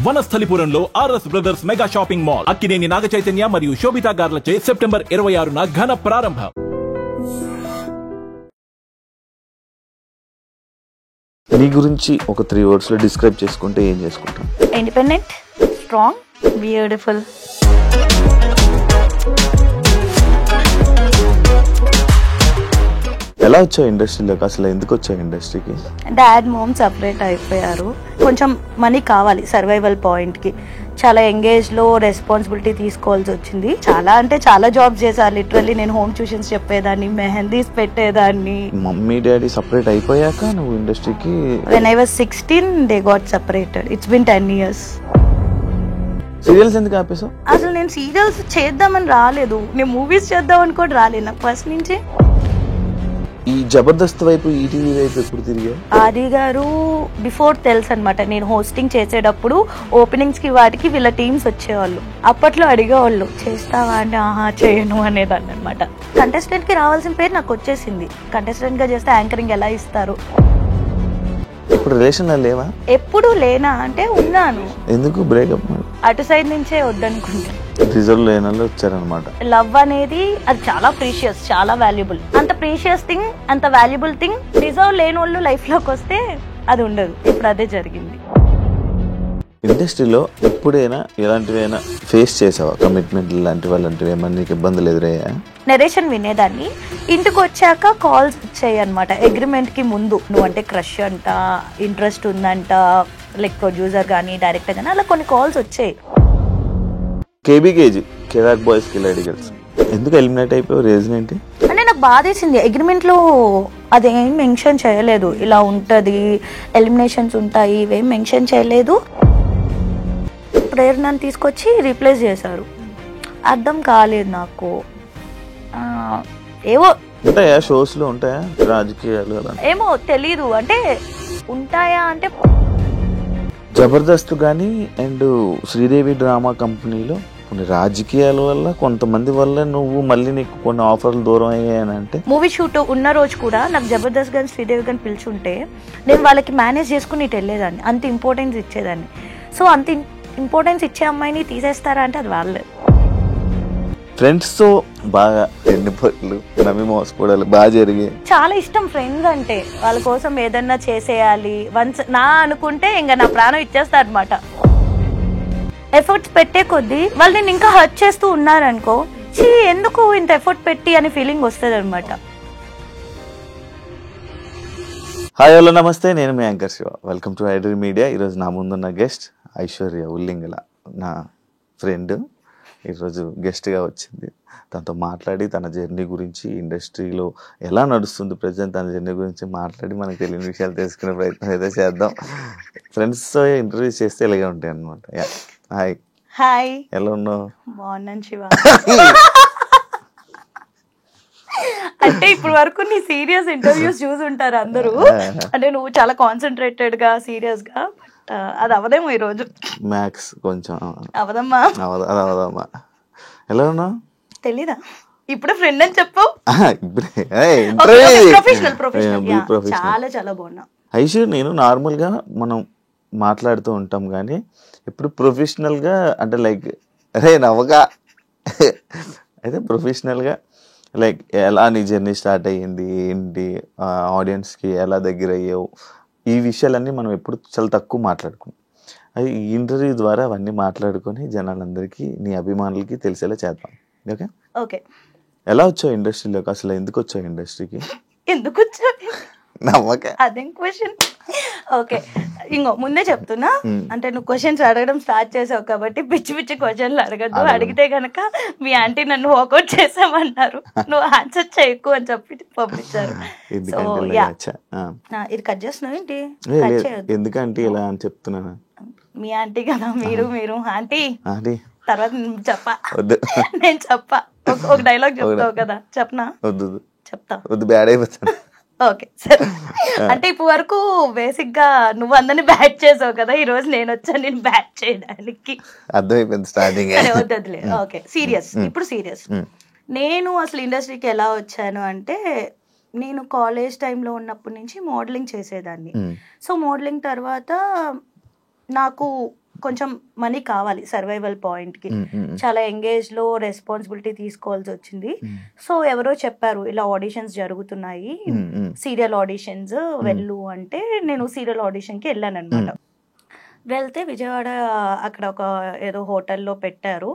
వనస్థలిపురంలో RS brothers mega shopping mall Akkineni Naga Chaitanya మరియు Sobhita గార్లచే September 26న ఘన ప్రారంభం. నీ గురించి ఒక 3 words లో డిస్క్రైబ్ చేసుకుంటే ఏం చేసుకుంటాం? Independent, strong, beautiful. ఎలా వచ్చావు ఇండస్ట్రీలోకి? అసలు ఎందుకు వచ్చావు ఇండస్ట్రీకి? డాడ్ మోమ్ సపరేట్ అయిపోయారు. కొంచెం మనీ కావాలి సర్వైవల్ పాయింట్కి. చాలా ఎంగేజ్లో రెస్పాన్సిబిలిటీ తీసుకోవాల్సి వచ్చింది. చాలా అంటే చాలా జాబ్స్ చేశాను. లిటరల్లీ నేను హోమ్ ట్యూషన్స్ చెప్పేదాన్ని, మెహందీస్ పెట్టేదాన్ని. మమ్మీ డాడీ సపరేట్ అయిపోయాక నువ్వు ఇండస్ట్రీకి? When I was 16 they got separated. It's been 10 years. Serials ఎందుకు ఆపేసావు? అసలు నేను సీరియల్స్ చేద్దామని రాలేదు, నేను మూవీస్ చేద్దామని కూడా రాలేదు. నాకు ఫస్ట్ నుంచి ఈ జబర్దస్త్ వైపు, ఈటీవీ వైపు ఎప్పుడు తిరిగా? ఆది గారు బిఫోర్ తెలుసు అనమాట. నేను హోస్టింగ్ చేసేటప్పుడు ఓపెనింగ్స్ కి వాటికి వీళ్ళ టీమ్స్ వచ్చేవాళ్ళు. అప్పట్లో అడిగేవాళ్ళు చేస్తావా అంటే ఆహా చేయను అనేదాన్ని అనమాట. కంటెస్టెంట్ కి రావాల్సిన పేరు నాకు వచ్చేసింది. కంటెస్టెంట్ గా చేస్తే యాంకరింగ్ ఎలా ఇస్తారు. ఇప్పుడు రిలేషన్ లేవా? ఎప్పుడు లేనా అంటే ఉన్నాను. ఎందుకు బ్రేకప్? అటు సైడ్ నుంచే వద్దనుకుంటా. రిజర్వ్ లేని వాళ్ళు వచ్చారనమాట. లవ్ అనేది అది చాలా ప్రీషియస్, చాలా వాల్యుబుల్. అంత ప్రీషియస్ థింగ్, అంత వాల్యుబుల్ థింగ్ రిజర్వ్ లేని వాళ్ళు లైఫ్ లోకి వస్తే అది ఉండదు. ఇప్పుడు అదే జరిగింది. ఇండస్ట్రీలో ఎప్పుడైనా ఎలాంటివైనా ఫేస్ చేసావా? కమిట్మెంట్ లాంటివి అలాంటివి ఏమన్నా నీకు ఇబ్బందులు ఎదురయ్యా? నరేషన్ వినేదాన్ని. ఇంటికి వచ్చాక కాల్స్ వచ్చాయి అనమాట. అగ్రిమెంట్ కి ముందు నువ్వు అంటే క్రష్ అంట, ఇంట్రెస్ట్ ఉందంట, లైక్ ప్రొడ్యూసర్ కానీ డైరెక్టర్ కానీ అలా కొన్ని కాల్స్ వచ్చాయి. కేబీకేజీ కెరాక్ బాయ్స్ కిలాడి గర్ల్స్ ఎందుకు ఎలిమినేట్ అయిపోయావు? రీజన్ ఏంటి? అంటే నాకు బాధేసింది. అగ్రిమెంట్ లో అదేం మెన్షన్ చేయలేదు, ఇలా ఉంటది, ఎలిమినేషన్స్ ఉంటాయి, ఇవేం మెన్షన్ చేయలేదు. ప్రేరణను తీసుకొచ్చి రీప్లేస్ చేశారు. అర్థం కాలేదు నాకు. ఏవో ఉంటాయా షోస్ లో, ఉంటాయా రాజకీయాలు అలా? ఏమో తెలీదు. అంటే ఉంటాయా అంటే జబర్దస్త్ కానీ అండ్ శ్రీదేవి డ్రామా కంపెనీలో కొన్ని రాజకీయాల వల్ల, కొంతమంది వల్ల నువ్వు మళ్ళీ నీకు కొన్ని ఆఫర్లు దూరం అయ్యాయంటే. మూవీ షూట్ ఉన్న రోజు కూడా నాకు జబర్దస్త్ గాని శ్రీదేవి గాని పిలుచుంటే నేను వాళ్ళకి మేనేజ్ చేసుకుని ఇటు వెళ్ళేదాన్ని. అంత ఇంపార్టెన్స్ ఇచ్చేదాన్ని. సో అంత ఇంపార్టెన్స్ ఇచ్చే అమ్మాయిని తీసేస్తారా అంటే అది వాళ్ళే. ఫ్రెండ్స్ తో బాగా ఎన్ని పట్లు నమ్మి మోసపోవడాలు బాగా జరిగాయి. చాలా ఇష్టం ఫ్రెండ్స్ అంటే. వాళ్ళ కోసం ఏదన్నా చేసేయాలి వన్స్ నా అనుకుంటే ఇంకా నా ప్రాణం ఇచ్చేస్తారు అనమాట. ఎఫర్ట్స్ పెట్టే కొద్దీ వాళ్ళు నేను ఇంకా హర్ట్ చేస్తూ ఉన్నారనుకో, చీ ఎందుకు ఇంత ఎఫర్ట్ పెట్టి అనే ఫీలింగ్ వస్తుంది అనమాట. హాయ్ హలో నమస్తే, నేను మీ anchor Shiva. Welcome to iDream media. ఈరోజు నా ముందున్న గెస్ట్ ఐశ్వర్య ఉల్లింగల, నా ఫ్రెండ్. ఈరోజు గెస్ట్గా వచ్చింది. తనతో మాట్లాడి తన జర్నీ గురించి, ఇండస్ట్రీలో ఎలా నడుస్తుంది ప్రజెంట్, తన జర్నీ గురించి మాట్లాడి మనకు తెలియని విషయాలు తెలుసుకునే ప్రయత్నం అయితే చేద్దాం. ఫ్రెండ్స్తో ఇంటర్వ్యూ చేస్తే ఇలాగే ఉంటాయి అనమాట. హాయ్. హాయ్, ఎలా ఉన్నావు? బాగున్నాను శివ. అంటే ఇప్పుడు వరకు నీ సీరియస్ ఇంటర్వ్యూస్ చూసుంటారు అందరూ. అంటే నువ్వు చాలా కాన్సన్ట్రేటెడ్ గా సీరియస్ గా, అది అవదేమో ఈ రోజు. మ్యాక్స్ కొంచెం అవదమ్మా. అవదమ్మా. ఎలా ఉన్నావు? తెలీదా? ఇప్పుడు ఫ్రెండ్ అని చెప్పు. చాలా చాలా బాగున్నా ఐశ్వర్య. నేను నార్మల్గా మనం మాట్లాడుతూ ఉంటాం కానీ ఇప్పుడు ప్రొఫెషనల్గా అంటే లైక్ అరే నవ్వగా అయితే ప్రొఫెషనల్గా లైక్ ఎలా నీ జర్నీ స్టార్ట్ అయ్యింది, ఏంటి, ఆడియన్స్కి ఎలా దగ్గర అయ్యావు, ఈ విషయాలన్నీ మనం ఎప్పుడు చాలా తక్కువ మాట్లాడుకున్నాం. అది ఈ ఇంటర్వ్యూ ద్వారా అవన్నీ మాట్లాడుకొని జనాలందరికీ, నీ అభిమానులకి తెలిసేలా చేద్దాం. Okay okay. ఎలా వచ్చావు ఇండస్ట్రీలోకి? అసలు ఎందుకు వచ్చావు ఇండస్ట్రీకి? ఎందుకు వచ్చావు? నమ్మక అదేం క్వశ్చన్. ఓకే, ఇంకో ముందే చెప్తున్నా, అంటే నువ్వు క్వశ్చన్స్ అడగడం స్టార్ట్ చేసావు కాబట్టి పిచ్చి పిచ్చి క్వశ్చన్లు అడగద్దు. అడిగితే గనక మీ ఆంటీ నన్ను వాకౌట్ చేసామన్నారు. నువ్వు ఆన్సర్ చేయకు అని చెప్పి పంపించారు. సో ఇది కట్ చేస్తున్నావు ఏంటి? ఎందుకంటే ఇలా అని చెప్తున్నాను. మీ ఆంటీ కదా, మీరు ఆంటీ తర్వాత చెప్పా, నేను చెప్పా. ఒక డైలాగ్ చెప్తావు కదా, చెప్పనా? చెప్తా. బ్యాడ్ అయిపోతాను. ఓకే సరే. అంటే ఇప్పుడు వరకు బేసిక్ గా నువ్వు అందరిని బ్యాట్ చేసావు కదా, ఈ రోజు నేను వచ్చాను నేను బ్యాట్ చేయడానికి. అర్థమైపోయింది స్టార్టింగ్. వద్దులే. Okay serious. ఇప్పుడు సీరియస్. నేను అసలు ఇండస్ట్రీకి ఎలా వచ్చాను అంటే, నేను కాలేజ్ టైంలో ఉన్నప్పటి నుంచి మోడలింగ్ చేసేదాన్ని. సో మోడలింగ్ తర్వాత నాకు కొంచెం మనీ కావాలి సర్వైవల్ పాయింట్ కి. చాలా ఎంగేజ్ లో రెస్పాన్సిబిలిటీ తీసుకోవాల్సి వచ్చింది. సో ఎవరో చెప్పారు ఇలా ఆడిషన్స్ జరుగుతున్నాయి, సీరియల్ ఆడిషన్స్ వెళ్ళు అంటే నేను సీరియల్ ఆడిషన్ కి వెళ్ళాను అనమాట. వెళ్తే విజయవాడ అక్కడ ఒక ఏదో హోటల్లో పెట్టారు,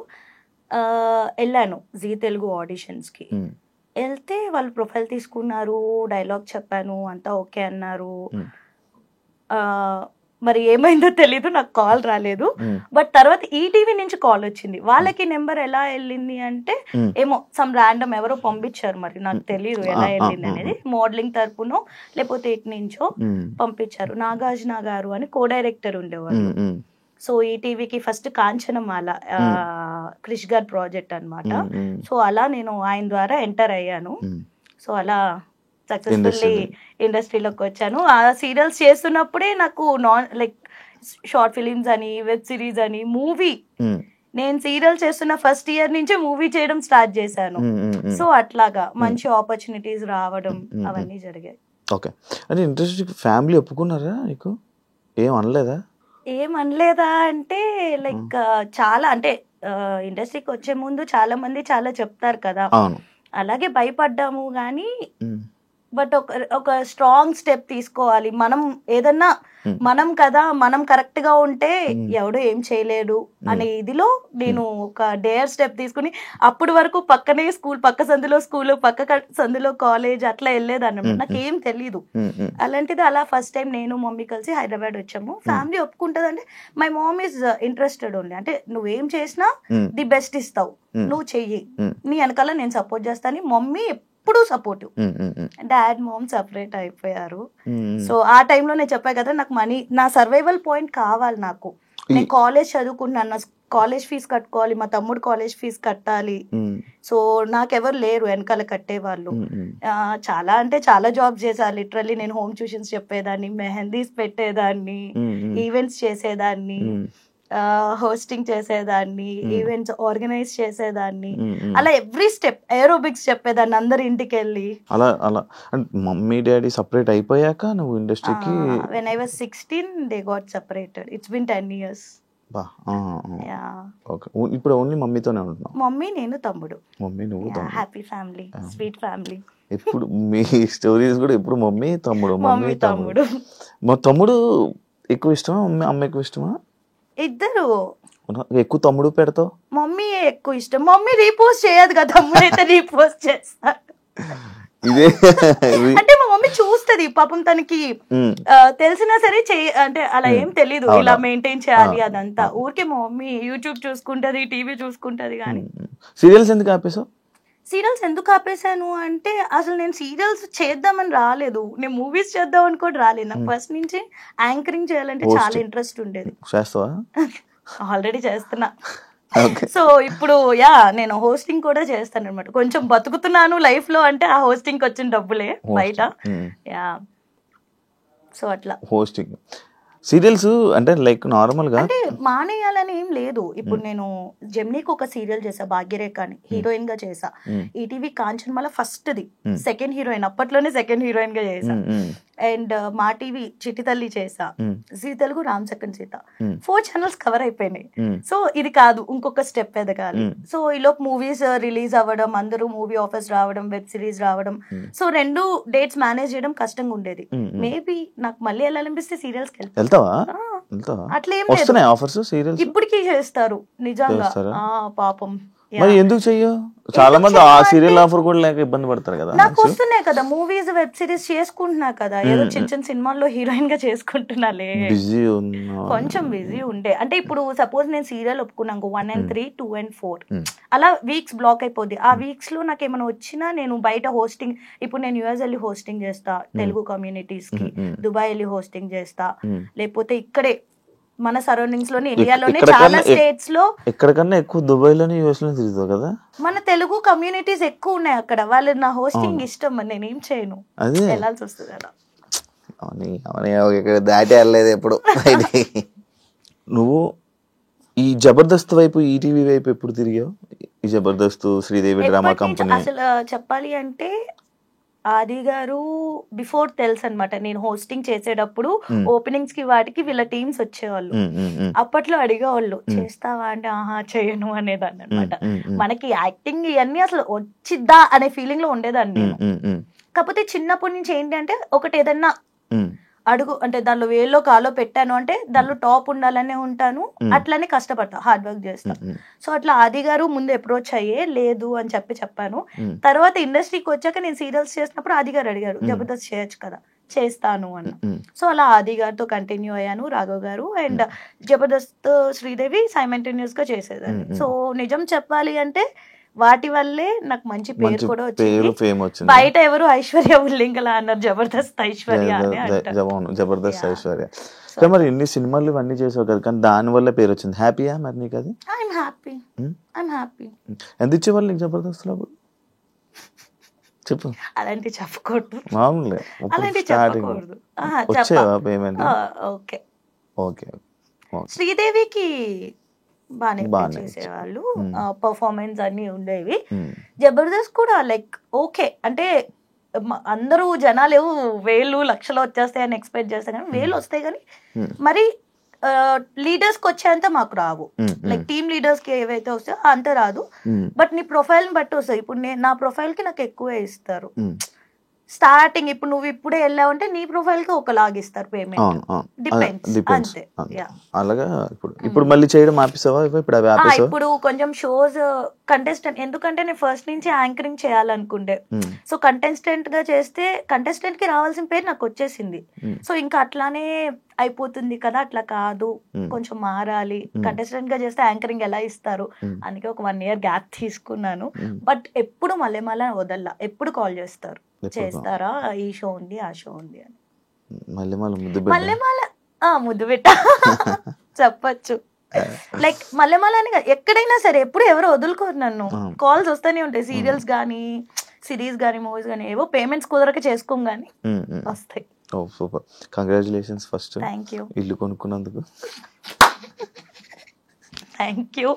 వెళ్ళాను జీ తెలుగు ఆడిషన్స్ కి. వెళ్తే వాళ్ళు ప్రొఫైల్ తీసుకున్నారు, డైలాగ్ చెప్పాను, అంతా ఓకే అన్నారు. మరి ఏమైందో తెలీదు, నాకు కాల్ రాలేదు. బట్ తర్వాత ఈటీవీ నుంచి కాల్ వచ్చింది. వాళ్ళకి నెంబర్ ఎలా వెళ్ళింది అంటే ఏమో సమ్ ర్యాండమ్ ఎవరో పంపించారు, మరి నాకు తెలియదు ఎలా వెళ్ళింది అనేది. మోడలింగ్ తరపునో లేకపోతే ఎటు నుంచో పంపించారు. నాగార్జున గారు అని కో డైరెక్టర్ ఉండేవాళ్ళు. సో ఈటీవీకి ఫస్ట్ కాంచనమాల క్రిష్ గారి ప్రాజెక్ట్ అనమాట. సో అలా నేను ఆయన ద్వారా ఎంటర్ అయ్యాను. సో అలా సక్సెస్ఫుల్లీ ఇండస్ట్రీలోకి వచ్చాను. ఆ సీరియల్స్ చేస్తున్నప్పుడే నాకు లైక్ షార్ట్ ఫిలిమ్స్ అని, వెబ్ సిరీస్ అని, మూవీ, నేను సీరియల్ చేస్తున్న ఫస్ట్ ఇయర్ నుంచే మూవీ చేయడం స్టార్ట్ చేశాను. సో అట్లాగా మంచి ఆపర్చునిటీస్ రావడం అవన్నీ జరిగాయి. ఓకే, అంటే ఇంట్రెస్ట్ ఫ్యామిలీ ఒప్పుకున్నారా నీకు? ఏం అనలేదా? ఏమనలేదా అంటే లైక్ చాలా అంటే ఇండస్ట్రీకి వచ్చే ముందు చాలా మంది చాలా చెప్తారు కదా, అలాగే భయపడ్డాము కానీ బట్ ఒక స్ట్రాంగ్ స్టెప్ తీసుకోవాలి. మనం ఏదన్నా మనం కదా, మనం కరెక్ట్ గా ఉంటే ఎవడో ఏం చేయలేడు అనే ఇదిలో నేను ఒక డేర్ స్టెప్ తీసుకుని, అప్పటి వరకు పక్కనే స్కూల్, పక్క సందులో స్కూల్, పక్క సందులో కాలేజ్ అట్లా వెళ్ళేదన్నమాట. నాకేం తెలీదు. అలాంటిది అలా ఫస్ట్ టైం నేను మమ్మీ కలిసి హైదరాబాద్ వచ్చాము. ఫ్యామిలీ ఒప్పుకుంటుంది అంటే my mom is interested only. అంటే నువ్వేం చేసినా ది బెస్ట్ ఇస్తావు, నువ్వు చెయ్యి, నీ వెనకాల నేను సపోర్ట్ చేస్తాను. మమ్మీ ఎప్పుడు సపోర్టివ్. డాడ్ మామ్ సపరేట్ అయిపోయారు. సో ఆ టైంలో నేను చెప్పా కదా, నాకు మనీ, నా సర్వైవల్ పాయింట్ కావాలి. నాకు నేను కాలేజ్ చదువుకుంటున్నాను, నా కాలేజ్ ఫీజు కట్టుకోవాలి, మా తమ్ముడు కాలేజ్ ఫీజు కట్టాలి. సో నాకెవరు లేరు వెనకాల కట్టేవాళ్ళు. చాలా అంటే చాలా జాబ్ చేశాను లిటరల్లీ. నేను హోమ్ ట్యూషన్స్ చెప్పేదాన్ని, మెహందీస్ పెట్టేదాన్ని, ఈవెంట్స్ చేసేదాన్ని, హోస్టింగ్ చేసేదాన్ని, ఈవెంట్స్ ఆర్గనైజ్ చేసేదాన్ని, అలా ఎవ్రీ స్టెప్, ఏరోబిక్స్ చెప్పేదాన్ని అందరి ఇంటికి వెళ్ళి. అలా అలా మమ్మీ డాడీ సపరేట్ అయిపోయాక నువ్వు ఇండస్ట్రీకి? when I was 16 they got separated. It's been 10 years. ఇప్పుడు ఓన్లీ మమ్మీతోనే ఉంటున్నావు? మమ్మీ, నేను, తమ్ముడు. మమ్మీ, నువ్వు, హ్యాపీ ఫ్యామిలీ, స్వీట్ ఫ్యామిలీ. ఎప్పుడు మీ స్టోరీస్ కూడా ఎప్పుడు మమ్మీ తమ్ముడు, మమ్మీ తమ్ముడు. మా తమ్ముడు ఎక్కువ ఇష్టమా, అమ్మ ఎక్కువ ఇష్టమా? ఇద్దరు. ఎక్కువ తమ్ముడు పెడతావు? మమ్మీ ఎక్కువ ఇష్టం. మమ్మీ రీపోస్ట్ చేయదు కదా, తమ్ముడు అయితే రీపోస్ట్ చేస్తాడు. ఇదే అంటే మా మమ్మీ చూస్తది పాపం, తనకి తెలిసినా సరే అంటే అలా ఏం తెలీదు ఇలా మెయింటైన్ చేయాలి అదంతా. ఊరికే మా మమ్మీ యూట్యూబ్ చూసుకుంటది, టీవీ చూసుకుంటది. కానీ సీరియల్స్ ఎందుకు ఆపేసావు? సీరియల్స్ ఎందుకు ఆపేసాను అంటే అసలు నేను సీరియల్స్ చేద్దామని రాలేదు, నేను మూవీస్ చేద్దామని కూడా రాలేదు. నాకు ఫస్ట్ నుంచి యాంకరింగ్ చేయాలంటే చాలా ఇంట్రెస్ట్ ఉండేది. ఆల్రెడీ చేస్తున్నా. సో ఇప్పుడు నేను హోస్టింగ్ కూడా చేస్తాను అనమాట. కొంచెం బతుకుతున్నాను లైఫ్ లో అంటే ఆ హోస్టింగ్ వచ్చిన డబ్బులే బయట. సో అట్లా హోస్టింగ్ సీరియల్స్ అంటే లైక్ నార్మల్ గా అంటే మానేయాలని ఏం లేదు. ఇప్పుడు నేను జెమినీకి ఒక సీరియల్ చేసా, భాగ్యరేఖ అని, హీరోయిన్ గా చేసా. ఈటీవీ కాంచనమాల ఫస్ట్ ది, సెకండ్ హీరోయిన్, అప్పట్లోనే సెకండ్ హీరోయిన్ గా చేసా. అండ్ మా టీవీ చిట్టి తల్లి చేసా, Zee Telugu Ram second Sita, 4 channels cover అయిపోయినాయి. సో ఇది కాదు, ఇంకొక స్టెప్ ఎదగాలి. సో ఈలోపు మూవీస్ రిలీజ్ అవ్వడం, అందరూ మూవీ ఆఫర్స్ రావడం, వెబ్ సిరీస్ రావడం. సో 2 డేట్స్ మేనేజ్ చేయడం కష్టంగా ఉండేది. మేబీ నాకు మళ్ళీ వెళ్ళాలనిపిస్తే సీరియల్స్ కి వెళ్తావా? అట్లా ఏం లేదు, ఇప్పటికీ చేస్తారు నిజంగా. పాపం మరి ఎందుకు చెయ్యవు? చాలా మంది ఆ సీరియల్ ఆఫర్ కూడా లేక ఇబ్బంది పడతారు కదా. నాకు వస్తున్నాయి కదా మూవీస్, వెబ్ సిరీస్ చేసుకుంటున్నా కదా, ఏదో చిన్న చిన్న సినిమాల్లో హీరోయిన్ గా చేసుకుంటున్నాలే. కొంచెం బిజీ ఉండే. అంటే ఇప్పుడు సపోజ్ నేను సీరియల్ ఒప్పుకున్నాను 1 and 3, 2 and 4 అలా వీక్స్ బ్లాక్ అయిపోద్ది. ఆ వీక్స్ లో నాకు ఏమైనా వచ్చినా నేను బయట హోస్టింగ్, ఇప్పుడు నేను యుఎస్ వెళ్ళి హోస్టింగ్ చేస్తా తెలుగు కమ్యూనిటీస్ కి, దుబాయ్ వెళ్ళి హోస్టింగ్ చేస్తా, లేకపోతే ఇక్కడే మన సరౌండింగ్స్ లోని, ఇండియాలోనే చాలా స్టేట్స్ లో. ఎక్కడికన్నా ఎక్కువ దుబాయ్ లోనే యుఎస్ లో తిరుగుతావు కదా. మన తెలుగు కమ్యూనిటీస్ ఎక్కువ ఉన్నాయి అక్కడ, వాళ్ళు నా హోస్టింగ్ ఇష్టం, నేను ఏం చేయను, వెళ్ళాల్సి వస్తుంది అలా. దాటి వెళ్ళలేదు ఎప్పుడు. నువ్వు ఈ జబర్దస్త్ వైపు, ఈటీవీ వైపు ఎప్పుడు తిరిగావు? ఈ జబర్దస్త్, శ్రీదేవి డ్రామా కంపెనీ. అసలు చెప్పాలి అంటే ఆది గారు బిఫోర్ తెలుసు అనమాట, నేను హోస్టింగ్ చేసేటప్పుడు ఓపెనింగ్స్ కి వాటికి వీళ్ళ టీమ్స్ వచ్చేవాళ్ళు. అప్పట్లో అడిగేవాళ్ళు చేస్తావా అంటే ఆహా చేయను అనేదాన్ని అనమాట. మనకి యాక్టింగ్ ఇవన్నీ అసలు వచ్చిద్దా అనే ఫీలింగ్ లో ఉండేదాన్ని నేను. కాకపోతే చిన్నప్పటి నుంచి ఏంటి అంటే ఒకటి ఏదన్నా అడుగు అంటే దానిలో వేల్లో కాలో పెట్టాను అంటే దానిలో టాప్ ఉండాలనే ఉంటాను, అట్లనే కష్టపడతా, హార్డ్ వర్క్ చేస్తా. సో అట్లా ఆది గారు ముందు అప్రోచ్ అయ్యే లేదు అని చెప్పాను. తర్వాత ఇండస్ట్రీకి వచ్చాక నేను సీరియల్స్ చేసినప్పుడు ఆది గారు అడిగారు జబర్దస్త్ చేయొచ్చు కదా, చేస్తాను అన్న. సో అలా ఆది గారితో కంటిన్యూ అయ్యాను, రాఘవ్ గారు అండ్ జబర్దస్త్ శ్రీదేవి సైమల్టేనియస్ గా చేసేదాన్ని. సో నిజం చెప్పాలి అంటే వాటి వల్లే నాకు మంచి పేరు కూడా వచ్చింది. బయట ఎవరు ఐశ్వర్య ఉల్లింగల అన్నారు, జబర్దస్త్ ఐశ్వర్య అని అంటారు. జబర్దస్త్ ఐశ్వర్య. మరి ఇన్ని సినిమాలు ఇవన్నీ చేసావు కదా, కానీ దాని వల్ల పేరు వచ్చింది. హ్యాపీయా మరి నీకు అది? I'm happy. ఎంత ఇచ్చేవాళ్ళు నీకు జబర్దస్త్ లో? చెప్పు. అలాంటి చెప్పకూడదు, మామూలే. అలాంటి చెప్పకూడదు. వచ్చేవా పేమెంట్? ఓకే. ఓకే. శ్రీదేవికి బాగానే చేసేవాళ్ళు, పర్ఫార్మెన్స్ అన్ని ఉండేవి. జబర్దస్త్ కూడా లైక్ ఓకే అంటే అందరూ జనాలు వేలు లక్షలు వచ్చేస్తాయని ఎక్స్పెక్ట్ చేస్తాం, కానీ వేలు వస్తాయి కానీ మరి లీడర్స్ కి వచ్చేంత మాకు రావు. లైక్ టీమ్ లీడర్స్ కి ఏవైతే వస్తాయో అంత రాదు. బట్ నీ ప్రొఫైల్ ని బట్టి వస్తాయి. ఇప్పుడు నా ప్రొఫైల్ కి నాకు ఎక్కువే ఇస్తారు. స్టార్టింగ్ ఇప్పుడు నువ్వు ఇప్పుడే వెళ్ళావంటే నీ ప్రొఫైల్ కి ఒకలాగా ఇస్తారు పేమెంట్, డిపెండ్స్ అంతే. అలాగా ఇప్పుడు మళ్ళీ చేయడం ఆపేసావా? ఇప్పుడు కొంచెం షోస్ కంటెస్టెంట్, ఎందుకంటే నేను ఫస్ట్ నుంచి యాంకరింగ్ చేయాలనుకుంటే, సో కంటెస్టెంట్ గా చేస్తే కంటెస్టెంట్ కి రావాల్సిన పేరు నాకు వచ్చేసింది. సో ఇంకా అట్లానే అయిపోతుంది కదా, అట్లా కాదు, కొంచెం మారాలి. కంటెస్టెంట్ గా చేస్తే యాంకరింగ్ ఎలా ఇస్తారు, అందుకే ఒక 1 year గ్యాప్ తీసుకున్నాను. బట్ ఎప్పుడు మళ్ళీ వదల్లా, ఎప్పుడు కాల్ చేస్తారు, చేస్తారా ఈ షో ఉంది ఆ షో ఉంది అని. మళ్ళీ ముద్దు పెట్ట చెప్పచ్చు. లైక్ మళ్ళీ అని ఎక్కడైనా సరే ఎప్పుడు ఎవరు వదులుకోరు నన్ను, కాల్స్ వస్తూనే ఉంటాయి. సీరియల్స్ గానీ సిరీస్ గానీ మూవీస్ గానీ ఏవో పేమెంట్స్ కుదరక చేసుకోం గానీ వస్తాయి. Oh super, congratulations first. Thank you. ఇల్లు కొనుక్కున్నందుకు థ్యాంక్ యూ.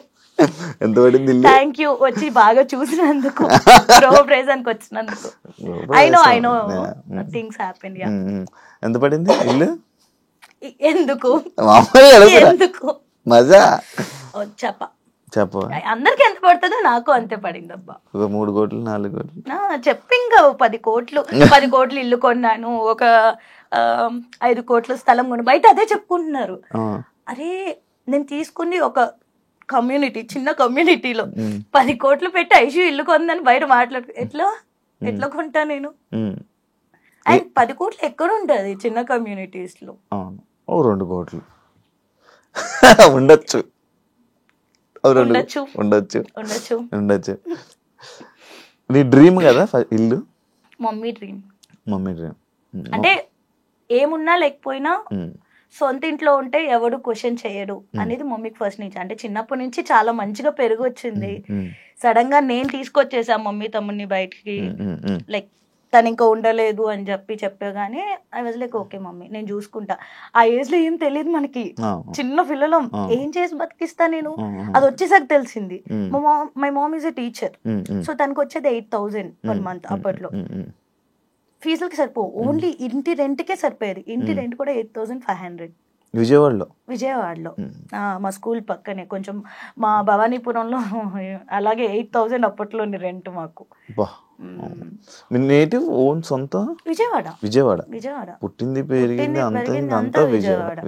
ఎంత పడింది? థ్యాంక్ యూ వచ్చి బాగా చూసినందుకు, ప్రైజానికి వచ్చినందుకు. I know things happen. ఎంత పడింది ఇల్లు? ఎందుకు మజా చెప్ప అందరికి ఎంత పడుతుందో నాకు అంతే పడింది అబ్బా. 3 కోట్లు 4 కోట్లు చెప్పి ఇంకా 10 కోట్లు 10 కోట్లు ఇల్లు కొన్నాను, ఒక 5 కోట్ల స్థలం కొను. బయట అదే చెప్పుకుంటున్నారు. అరే నేను తీసుకుని ఒక కమ్యూనిటీ, చిన్న కమ్యూనిటీలో 10 కోట్లు పెట్టి ఐషు ఇల్లు కొందని బయట మాట్లాడు, ఎట్లా కొంటా నేను? అండ్ 10 కోట్లు ఎక్కడ ఉంటది చిన్న కమ్యూనిటీస్ లో? 2 కోట్లు ఉండొచ్చు. నీ డ్రీమ్ కదా ఇల్లు? Mummy dream. అంటే ఏమున్నా లేకపోయినా సొంత ఇంట్లో ఉంటే ఎవడు క్వశ్చన్ చేయడు అనేది మమ్మీకి ఫస్ట్ నుంచి. అంటే చిన్నప్పటి నుంచి చాలా మంచిగా పెరుగు వచ్చింది. సడన్ గా నేను తీసుకొచ్చేసా మమ్మీ తమ్ముడిని బయటికి, లైక్ తను ఇంకా ఉండలేదు అని చెప్పగానే I was like okay mummy నేను చూసుకుంటా. ఆ ఏజ్ లో ఏం తెలియదు మనకి, చిన్న పిల్లలం, ఏం చేసి బతికిస్తా నేను, అది వచ్చేసాక తెలిసింది. My mom is a teacher, so తనకు వచ్చేది 8,000 per month. అప్పట్లో ఫీజులకి సరిపోవు, ఓన్లీ ఇంటి రెంట్కే సరిపోయేది. ఇంటి రెంట్ కూడా 8,500 విజయవాడలో. మా స్కూల్ పక్కనే కొంచెం మా భవానీపురంలో అలాగే 8,000 అప్పట్లోని రెంట్ మాకు. నేటివ్ ఓన్ సొంత విజయవాడ, పుట్టింది పెరిగింది అంతా విజయవాడ.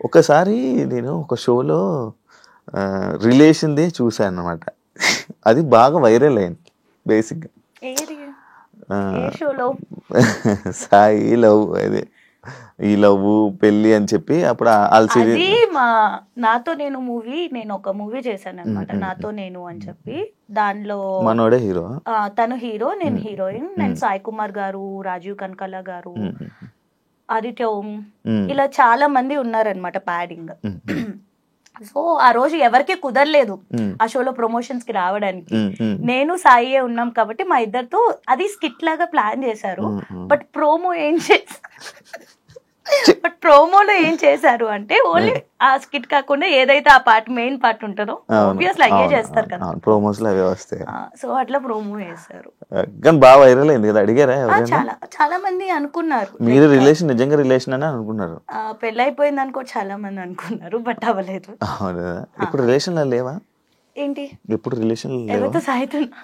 ఒకసారి నేను ఒక షోలో రిలేషన్దే చూసాను అన్నమాట. అది బాగా వైరల్ అయింది. బేసిక్గా సాయి లవ్, అదే ఈ లవ్ పెళ్లి అని చెప్పి అప్పుడు నాతో నేను మూవీ, నేను ఒక మూవీ చేశాను అనమాట, నాతో నేను అని చెప్పి. దానిలో మనోడే హీరో, తను హీరో, నేను హీరోయిన్. నేను సాయి కుమార్ గారు, రాజీవ్ కనకాల గారు, ఆదిత్య ఓం, ఇలా చాలా మంది ఉన్నారనమాట ప్యాడింగ్. సో ఆ రోజు ఎవరికి కుదరలేదు ఆ షోలో ప్రమోషన్స్ కి రావడానికి. నేను సాయి ఉన్నాం కాబట్టి మా ఇద్దరితో అది స్కిట్ లాగా ప్లాన్ చేశారు. బట్ ప్రోమో ఏం బట్ ప్రోమోలో ఏం చేశారు అంటే ఓన్లీ ఆ స్కిట్ కాకుండా ఏదైతే ఆ పార్ట్ మెయిన్ పార్ట్ ఉంటుందో ఆబ్వియస్లీ అయ్యే చేస్తారు కదా, ప్రోమోస్ లో అవే వస్తాయి. సో అట్లా ప్రోమో వేశారు. కానీ బాగా వైరల్ అయింది కదా, అడిగారా ఎవరైనా? చాలా చాలా మంది అనుకున్నారు మీరు రిలేషన్ నిజంగా రిలేషన్ అని అనుకున్నారు. పెళ్ళైపోయింది అనుకో చాలా మంది అనుకున్నారు, బట్ అవ్వలేదు. ఇప్పుడు రిలేషన్ లో లేవా? ఏంటి ఇప్పుడు రిలేషన్ ఎవరితో సాగుతున్నా?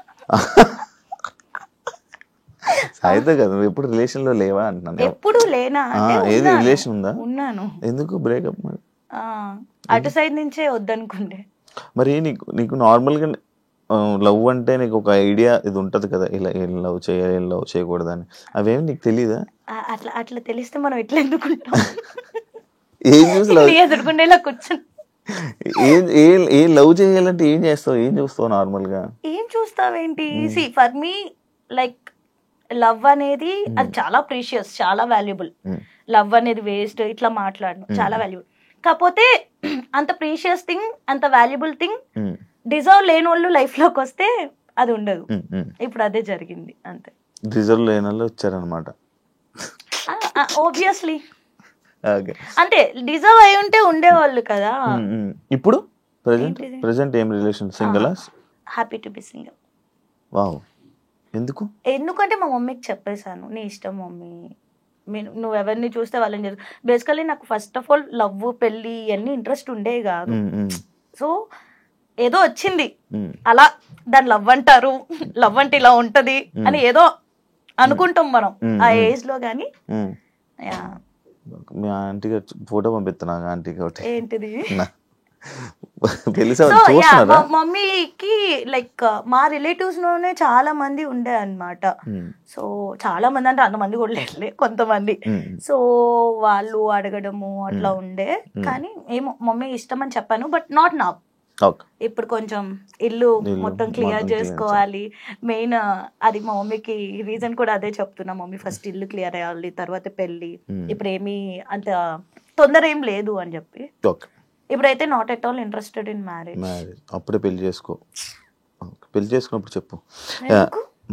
సాయితో కదా, నువ్వు ఎప్పుడు రిలేషన్ లో లేవా అంటున్నాను. ఎప్పుడు లేనా అంటే ఏది రిలేషన్ ఉందా? ఉన్నాను. ఎందుకు బ్రేకప్ మరి? అటు సైడ్ నుంచే వద్దనుకుంటే. మరి నీకు నార్మల్ గా లవ్ అంటే నీకు ఒక ఐడియా ఇది ఉంటది కదా, ఇలా ఏం లవ్ చేయాలి ఏం లవ్ చేయకూడదని, అవేమి నీకు తెలీదా? అట్లా అట్లా తెలిస్తే మనం ఎట్లా ఎందుకుంటాం? ఏం చూసి లవ్ ఎదుర్కొంటే ఇలా కూర్చొని ఏం లవ్ చేయాలంటే ఏం చేస్తావు, ఏం చూస్తావు నార్మల్ గా? ఏం చూస్తావేంటి? See for me like love అనేది అది చాలా ప్రీషియస్, చాలా వాల్యుబుల్. లవ్ అనేది వేస్ట్ ఇట్లా మాట్లాడను, చాలా వాల్యుబుల్. కాకపోతే అంత ప్రీషియస్ థింగ్, అంత వాల్యుబుల్ థింగ్ డిజర్వ్ లేని వాళ్ళు లైఫ్ లోకి వస్తే అది ఉండదు. ఇప్పుడు అదే జరిగింది అంతే. డిజర్వ్ లేని వాళ్ళు వచ్చారనమాట. ఆబ్వియస్లీ అంటే డిజర్వ్ అయి ఉంటే ఉండేవాళ్ళు కదా. ఇప్పుడు ప్రెసెంట్ ఏం relation? Single? Happy to be single. Wow. ఎందుకంటే మా మమ్మీకి చెప్పేశాను, నీ ఇష్టం మమ్మీ, నువ్వు ఎవరిని చూస్తే వాళ్ళని చేసు. బేసికలీ నాకు ఫస్ట్ ఆఫ్ ఆల్ లవ్ పెళ్లి ఇవన్నీ ఇంట్రెస్ట్ ఉండే కాదు. సో ఏదో వచ్చింది అలా, దాన్ని లవ్ అంటారు, లవ్ అంటే ఇలా ఉంటది అని ఏదో అనుకుంటాం మనం ఆ ఏజ్ లో. గానీ మీ ఆంటీ ఫోటో పంపిస్తున్నా, ఆంటీకి ఒకటి. ఏంటిది? మమ్మీకి లైక్ మా రిలేటివ్స్ లోనే చాలా మంది ఉండే అన్నమాట. సో చాలా మంది అంటే అంతమంది కూడా లేట్లే, కొంతమంది. సో వాళ్ళు అడగడము అట్లా ఉండే. కానీ ఏమో మమ్మీ ఇష్టం అని చెప్పాను, బట్ నాట్ నౌ. ఇప్పుడు కొంచెం ఇల్లు మొత్తం క్లియర్ చేసుకోవాలి మెయిన్. అది మా మమ్మీకి రీజన్ కూడా అదే చెప్తున్నా, మమ్మీ ఫస్ట్ ఇల్లు క్లియర్ అయ్యాలి, తర్వాత పెళ్లి. ఇప్పుడు ఏమీ అంత తొందర ఏం లేదు అని చెప్పి. ఇప్పుడైతే not at all interested in marriage. అప్పుడే పెళ్లి చేసుకో. పెళ్లి చేసుకున్నప్పుడు చెప్పు.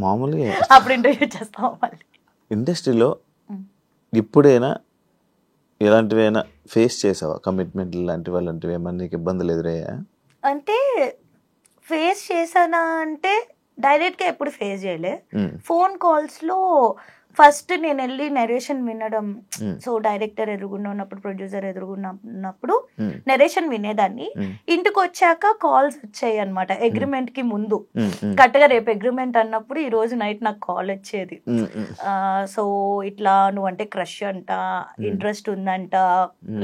మామూలుగా అప్పుడు ఇంటర్వ్యూ చేస్తాం. మళ్ళీ ఇండస్ట్రీలో ఇప్పుడైనా ఎలాంటివైనా ఫేస్ చేసావా? కమిట్మెంట్ లాంటివి అలాంటివి ఏమన్నా నీకు ఇబ్బందులు ఎదురయ్యా? అంటే ఫేస్ చేశానా అంటే డైరెక్ట్ గా ఎప్పుడు ఫేస్ చేయలే. ఫోన్ కాల్స్ లో ఫస్ట్ నేను వెళ్ళి నరేషన్ వినడం. సో డైరెక్టర్ ఎదురుగుండా ఉన్నప్పుడు, ప్రొడ్యూసర్ ఎదురుగున్నప్పుడు నరేషన్ వినేదాన్ని. ఇంటికి వచ్చాక కాల్స్ వచ్చాయి అనమాట. అగ్రిమెంట్ కి ముందు కరెక్ట్గా రేపు అగ్రిమెంట్ అన్నప్పుడు ఈ రోజు నైట్ నాకు కాల్ వచ్చేది. సో ఇట్లా నువ్వంటే క్రష్ అంట, ఇంట్రెస్ట్ ఉందంట,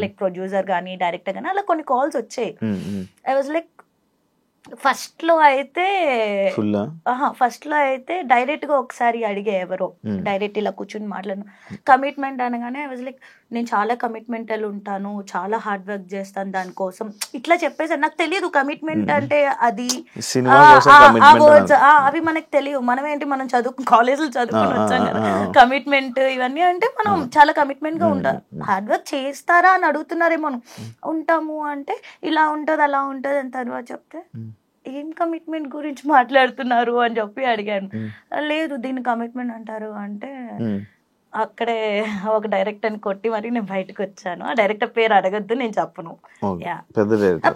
లైక్ ప్రొడ్యూసర్ గానీ డైరెక్టర్ గానీ అలా కొన్ని కాల్స్ వచ్చాయి. ఐ వాజ్ లైక్ ఫస్ట్ లో అయితే డైరెక్ట్ గా ఒకసారి అడిగే ఎవరో డైరెక్ట్ ఇలా కూర్చుని మాట్లాడను. కమిట్మెంట్ అనగానే ఐ వాజ్ లైక్ నేను చాలా కమిట్మెంటల్ ఉంటాను, చాలా హార్డ్ వర్క్ చేస్తాను దానికోసం ఇట్లా చెప్పేసి. నాకు తెలియదు కమిట్మెంట్ అంటే అది ఆ వర్డ్స్ అవి మనకు తెలియదు. మనం ఏంటి, మనం కాలేజీలో చదువుకుని వచ్చాం కదా. కమిట్మెంట్ ఇవన్నీ అంటే మనం చాలా కమిట్మెంట్ గా ఉంటాం. హార్డ్ వర్క్ చేస్తారా అని అడుగుతున్నారేమో. ఉంటాము అంటే ఇలా ఉంటది అలా ఉంటది అని తర్వాత చెప్తే ఏం కమిట్మెంట్ గురించి మాట్లాడుతున్నారు అని చెప్పి అడిగాను. లేదు దీన్ని కమిట్మెంట్ అంటారు అంటే అక్కడే ఒక డైరెక్టర్ కొట్టి మరి నేను బయటకు వచ్చాను. ఆ డైరెక్టర్ పేరు అడగద్దు, నేను చెప్పను.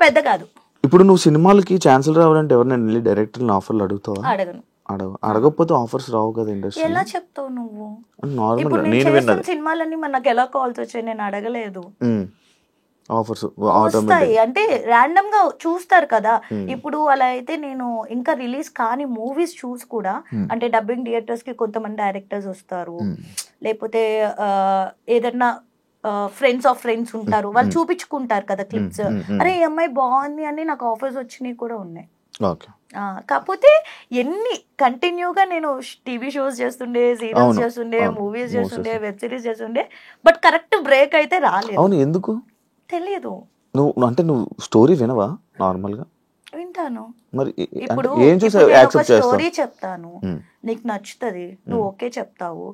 పెద్ద కాదు. ఇప్పుడు నువ్వు సినిమాలకి ఛాన్సులు రావాలంటే ఎవరైనా డైరెక్టర్ ఆఫర్లు అడుగుతావా? అడగను. అడగకపోతే ఆఫర్స్ రావు కదా ఇండస్ట్రీ. ఎలా చెప్తావు నువ్వు? సినిమాలన్నీ మనకు ఎలా కాల్స్ వచ్చాయి? నేను అడగలేదు. ఆఫర్స్ వస్తాయి అంటే ర్యాండమ్ గా చూస్తారు కదా. ఇప్పుడు అలా అయితే నేను ఇంకా రిలీజ్ కాని మూవీస్ చూసి కూడా, అంటే డబ్బింగ్ థియేటర్స్ కి కొంతమంది డైరెక్టర్స్ వస్తారు, లేకపోతే ఏదన్నా ఫ్రెండ్స్ ఆఫ్ ఫ్రెండ్స్ ఉంటారు, వాళ్ళు చూపించుకుంటారు కదా క్లిప్స్. అరే ఈ అమ్మాయి బాగుంది అని నాకు ఆఫర్స్ వచ్చినాయి కూడా ఉన్నాయి. కాకపోతే ఎన్ని కంటిన్యూగా నేను టీవీ షోస్ చేస్తుండే, సీరియల్స్ చేస్తుండే, మూవీస్ చేస్తుండే, వెబ్ సిరీస్ చేస్తుండే, బట్ కరెక్ట్ బ్రేక్ అయితే రాలేదు. ఎందుకు తెలియదు. నువ్వు స్టోరీ వినవా? నార్మల్ గా వింటాను. మరి ఇప్పుడు స్టోరీ చెప్తాను, నీకు నచ్చుతుంది, నువ్వు ఓకే చెప్తావు.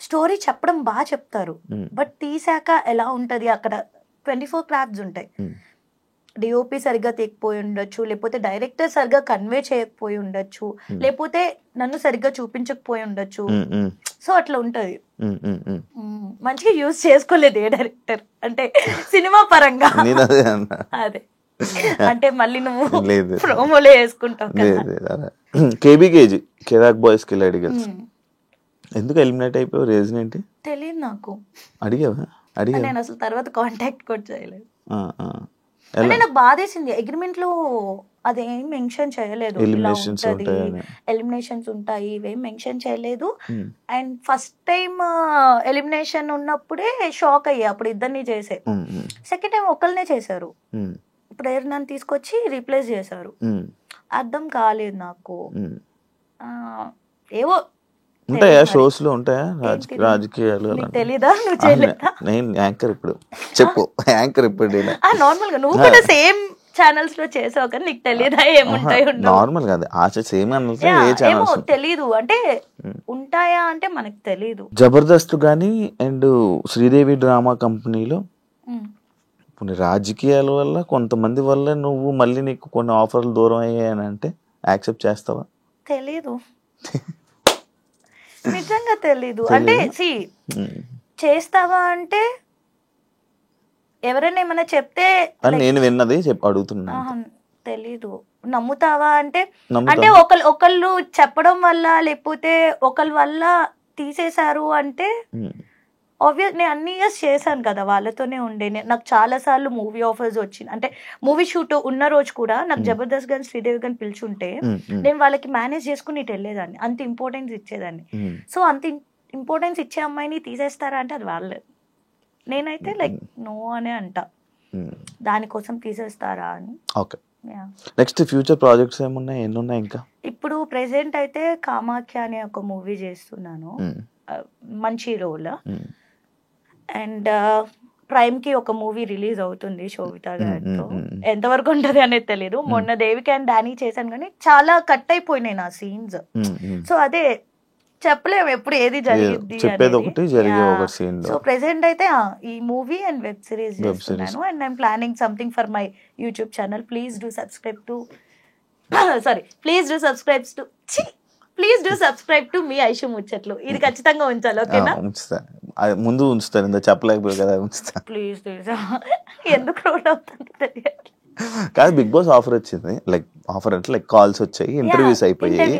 స్టోరీ చెప్పడం బాగా చెప్తారు, బట్ తీసాక ఎలా ఉంటది, అక్కడ 24 క్రాఫ్ట్స్ ఉంటాయి. డిఓపి సరిగ్గా తీయకపోయి ఉండొచ్చు, లేకపోతే డైరెక్టర్ సరిగ్గా కన్వే చేయకపోయి ఉండొచ్చు, లేకపోతే నన్ను సరిగ్గా చూపించకపోయి ఉండొచ్చు. సో అట్లా ఉంటది. మంచిగా యూజ్ చేసుకోలేదు ఏ డైరెక్టర్ అంటే సినిమా పరంగా. అదే అంటే మళ్ళీ నువ్వు ప్రోమోలో వేసుకుంటావు కదా. కేబీకేజీ కెరాక్ బాయ్స్ కిలాడి గర్ల్స్ ఎందుకు ఎలిమినేట్ అయిపోయావు? రీజన్ ఏంటి తెలియదు నాకు. అడిగావా? నేను అసలు తర్వాత కాంటాక్ట్ కూడా చేయలేదు. అంటే నాకు బాధేసింది, అగ్రిమెంట్ లో అదేం మెన్షన్ చేయలేదు, ఎలిమినేషన్స్ ఉంటాయి ఇవేం మెన్షన్ చేయలేదు. అండ్ ఫస్ట్ టైం ఎలిమినేషన్ ఉన్నప్పుడే షాక్ అయ్యా, అప్పుడు ఇద్దరిని చేసే. సెకండ్ టైం ఒకళ్ళనే చేశారు, ఇప్పుడు నన్ను తీసుకొచ్చి రీప్లేస్ చేశారు. అర్థం కాలేదు నాకు. ఏవో ఉంటాయా షోస్ లో, ఉంటాయా రాజకీయాలు? తెలీదా? నువ్వు చేయలేదా? నేను యాంకర్ ఇప్పుడు చెప్పు, యాంకర్ ఇప్పుడు నార్మల్ గా నువ్వు కూడా సేమ్ ఛానల్స్ లో చేసావు కానీ నీకు తెలియదా ఏముంటాయి? నార్మల్ గా సేమ్ ఏమో తెలీదు అంటే ఉంటాయా అంటే మనకు తెలీదు. జబర్దస్త్ గానీ అండ్ శ్రీదేవి డ్రామా కంపెనీలో కొన్ని రాజకీయాల వల్ల కొంతమంది వల్ల నువ్వు మళ్ళీ నీకు కొన్ని ఆఫర్లు దూరం అయ్యాయని అంటే యాక్సెప్ట్ చేస్తావా? తెలీదు, నిజంగా తెలీదు. అంటే చేస్తావా అంటే ఎవరైనా ఏమైనా చెప్తే నేను విన్నది అడుగుతున్నా. తెలీదు. నమ్ముతావా అంటే అంటే ఒకళ్ళు చెప్పడం వల్ల లేకపోతే ఒకళ్ళ వల్ల తీసేశారు అంటే ఆబ్వియస్ నేను అన్ని ఇయర్స్ చేశాను కదా, వాళ్ళతోనే ఉండే. నాకు చాలా సార్లు మూవీ ఆఫర్స్ వచ్చింది, అంటే మూవీ షూట్ ఉన్న రోజు కూడా నాకు జబర్దస్త్ గాని శ్రీదేవి గాని పిలుచుంటే నేను వాళ్ళకి మేనేజ్ చేసుకుని ఇటు వెళ్ళేదాన్ని, అంత ఇంపార్టెన్స్ ఇచ్చేదాన్ని. సో అంత ఇంపార్టెన్స్ ఇచ్చే అమ్మాయిని తీసేస్తారా అంటే అది వాళ్ళే. నేనైతే లైక్ నో అనే అంట, దానికోసం తీసేస్తారా అని. ఓకే, నెక్స్ట్ ఫ్యూచర్ ప్రాజెక్ట్స్ ఏమున్నాయి, ఎన్ని ఉన్నాయి ఇంకా? ఇప్పుడు ప్రెసెంట్ అయితే కామాఖ్య అనే ఒక మూవీ చేస్తున్నాను, మంచి రోల్. అండ్ ప్రైమ్ కి ఒక మూవీ రిలీజ్ అవుతుంది శోభిత గారితో, ఎంతవరకు ఉంటది అనేది తెలియదు. మొన్న దేవికి అండ్ డానీ చేశాను కానీ చాలా కట్ అయిపోయినాయి నా సీన్స్. సో అదే చెప్పలేము ఎప్పుడు ఏది జరిగింది. సో ప్రెసెంట్ అయితే ఈ మూవీ అండ్ వెబ్ సిరీస్ చేస్తున్నాను. And I'm planning something for my YouTube channel. Please do subscribe to మీ ఐషు ముచ్చట్లు. ఇది ఖచ్చితంగా ఉంచాలి, ఓకేనా? ముందు ఉంచుతాను, చెప్పలేకపోయి కదా, ఉంచుతా ప్లీజ్. ఎందుకు రోడ్ అవుతుంది కాదు, బిగ్ బాస్ ఆఫర్ వచ్చింది, లైక్ ఆఫర్ అంటే లైక్ కాల్స్ వచ్చాయి, ఇంటర్వ్యూస్ అయిపోయాయి.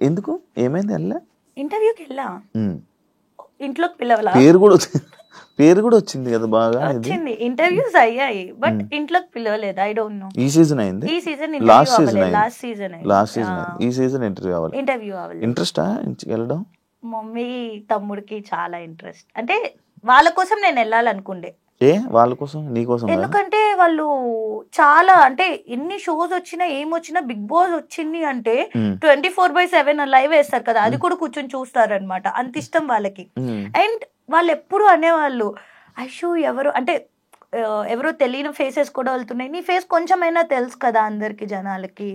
ఎందుకు ఏమైంది? వెళ్ళా ఇంటర్వ్యూకి వెళ్ళా, ఇంట్లోకి పిలవలా, పేరు కూడా వచ్చింది కదా, బాగా వచ్చింది. ఇంటర్వ్యూస్ అయ్యాయి బట్ ఇంట్లోకి పిలవలేదు. I don't know. ఈ సీజన్ అయింది, ఈ సీజన్ లాస్ట్ సీజన్ ఈ సీజన్ ఇంటర్వ్యూ అవ్వాలి. ఇంట్రెస్టా వెళ్ళడం? మమ్మీ తమ్ముడికి చాలా ఇంట్రెస్ట్. అంటే వాళ్ళ కోసం నేను వెళ్ళాలనుకుండే. వాళ్ళ కోసం, నీ కోసం? ఎందుకంటే వాళ్ళు చాలా, అంటే ఎన్ని షోస్ వచ్చినా ఏమొచ్చినా బిగ్ బాస్ వచ్చింది అంటే 24/7 లైవ్ వేస్తారు కదా, అది కూడా కూర్చొని చూస్తారు అనమాట, అంత ఇష్టం వాళ్ళకి. అండ్ వాళ్ళు ఎప్పుడు అనేవాళ్ళు, ఐషు ఎవరు అంటే ఎవరో తెలియని ఫేసెస్ కూడా వెళ్తున్నాయి, నీ ఫేస్ కొంచెమైనా తెలుసు కదా అందరికి జనాలకి,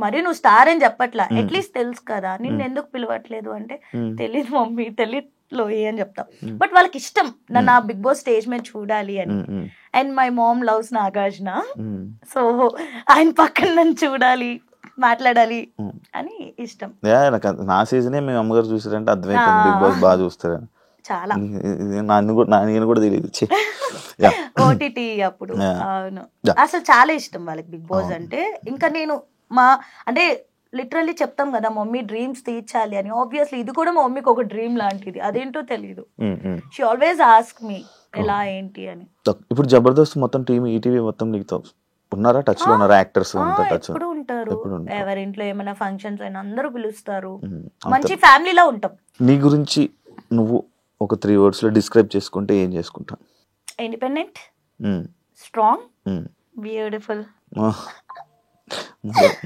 మరి నువ్వు స్టార్ అని చెప్పట్లా, అట్లీస్ట్ తెలుసు కదా, నిన్ను ఎందుకు పిలవట్లేదు అంటే తెలీదు మమ్మీ, తెలీదు అని చెప్తాం. బట్ వాళ్ళకి ఇష్టం నన్ను ఆ బిగ్ బాస్ స్టేజ్ మీద చూడాలి అని. And my mom loves Nagarjuna, so ఆయన పక్కన నన్ను చూడాలి, మాట్లాడాలి అని ఇష్టం. నా సీజనే మీ అమ్మగారు చూసారంటే అర్థమైపోయింది బిగ్ బాస్ బాగా చూస్తారని. చాలా నేను కూడా తెలియదు ఓటీటీ అప్పుడు. అవును, అసలు చాలా ఇష్టం వాళ్ళకి బిగ్ బాస్ అంటే. ఇంకా నేను అంటే లిటరల్లీ చెప్తాం కదా మమ్మీ డ్రీమ్స్ తీర్చాలి అని, ఆబ్వియస్లీ ఇది కూడా మా మమ్మీకి ఒక డ్రీమ్ లాంటిది, అదేంటో తెలీదు. షీ ఆల్వేస్ ఆస్క్ మీ ఎలా ఏంటి అని. ఇప్పుడు జబర్దస్త్ మొత్తం టీమ్, ఈటీవీ మొత్తం నీకు ఉన్నారా, టచ్ లో ఉన్నారా యాక్టర్స్? ఎప్పుడు ఉంటారు, ఎవరింట్లో ఏమైనా ఫంక్షన్స్ అయినా అందరూ పిలుస్తారు, మంచి ఫ్యామిలీలా ఉంటాం. నీ గురించి నువ్వు ఒక 3 words లో డిస్క్రైబ్ చేసుకుంటే ఏం చేసుకుంటావు? Independent, strong, beautiful.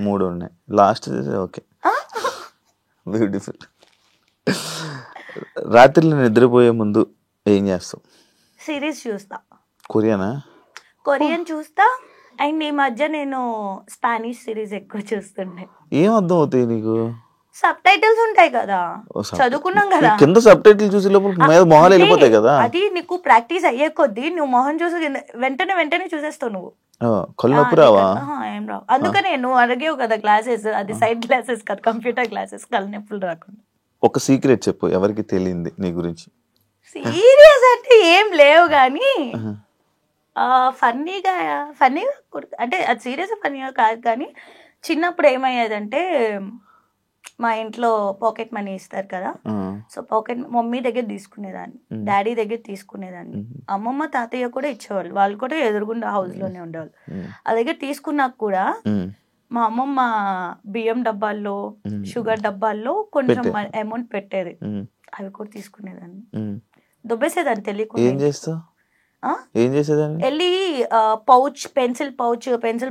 3 ఉన్నాయి, లాస్ట్ ఓకే, బ్యూటిఫుల్. రాత్రిలో నిద్రపోయే ముందు ఏం చేస్తావు? సిరీస్ చూస్తా. కొరియన్ చూస్తా. అండ్ ఈ మధ్య నేను స్పానిష్ సిరీస్ ఎక్కువ చూస్తుండే. ఏం అర్థం అవుతాయి నీకు? సబ్ టైటిల్స్ ఉంటాయి కదా, చదువుకున్నాం కదా, కింద సబ్ టైటిల్ చూసి మొహాలు వెళ్ళిపోతాయి కదా. అది నీకు ప్రాక్టీస్ అయ్యే కొద్దీ నువ్వు మొహం చూసి వెంటనే చూసేస్తావు నువ్వు. కళ్ళు నొప్పి రావా? ఏం రావు. అందుకనే నువ్వు అడిగేవు కదా గ్లాసెస్, అది సైడ్ గ్లాసెస్ కదా, కంప్యూటర్ గ్లాసెస్, కళ్ళు నొప్పులు రాకుండా. ఒక సీక్రెట్ చెప్పు ఎవరికి తెలియంది నీ గురించి. సీరియస్ అంటే ఏం లేవు కానీ ఫన్నీగా అంటే అది సీరియస్ ఫన్నీగా కాదు కానీ చిన్నప్పుడు ఏమయ్యేదంటే మా ఇంట్లో పాకెట్ మనీ ఇస్తారు కదా, సో పాకెట్ మమ్మీ దగ్గర తీసుకునేదాన్ని, డాడీ దగ్గర తీసుకునేదాన్ని, అమ్మమ్మ తాతయ్య కూడా ఇచ్చేవాళ్ళు, వాళ్ళు కూడా ఎదురుగుండా హౌస్ లోనే ఉండేవాళ్ళు. ఆ దగ్గర తీసుకున్నాక కూడా మా అమ్మమ్మ బియ్యం డబ్బాల్లో షుగర్ డబ్బాల్లో కొంచెం అమౌంట్ పెట్టేది, అవి కూడా తీసుకునేదాన్ని, దుబ్బేసేదాన్ని తెలియకుండా. ఏం చేస్తావు? ఏం చేసేదాన్ని? వెళ్ళి పౌచ్, పెన్సిల్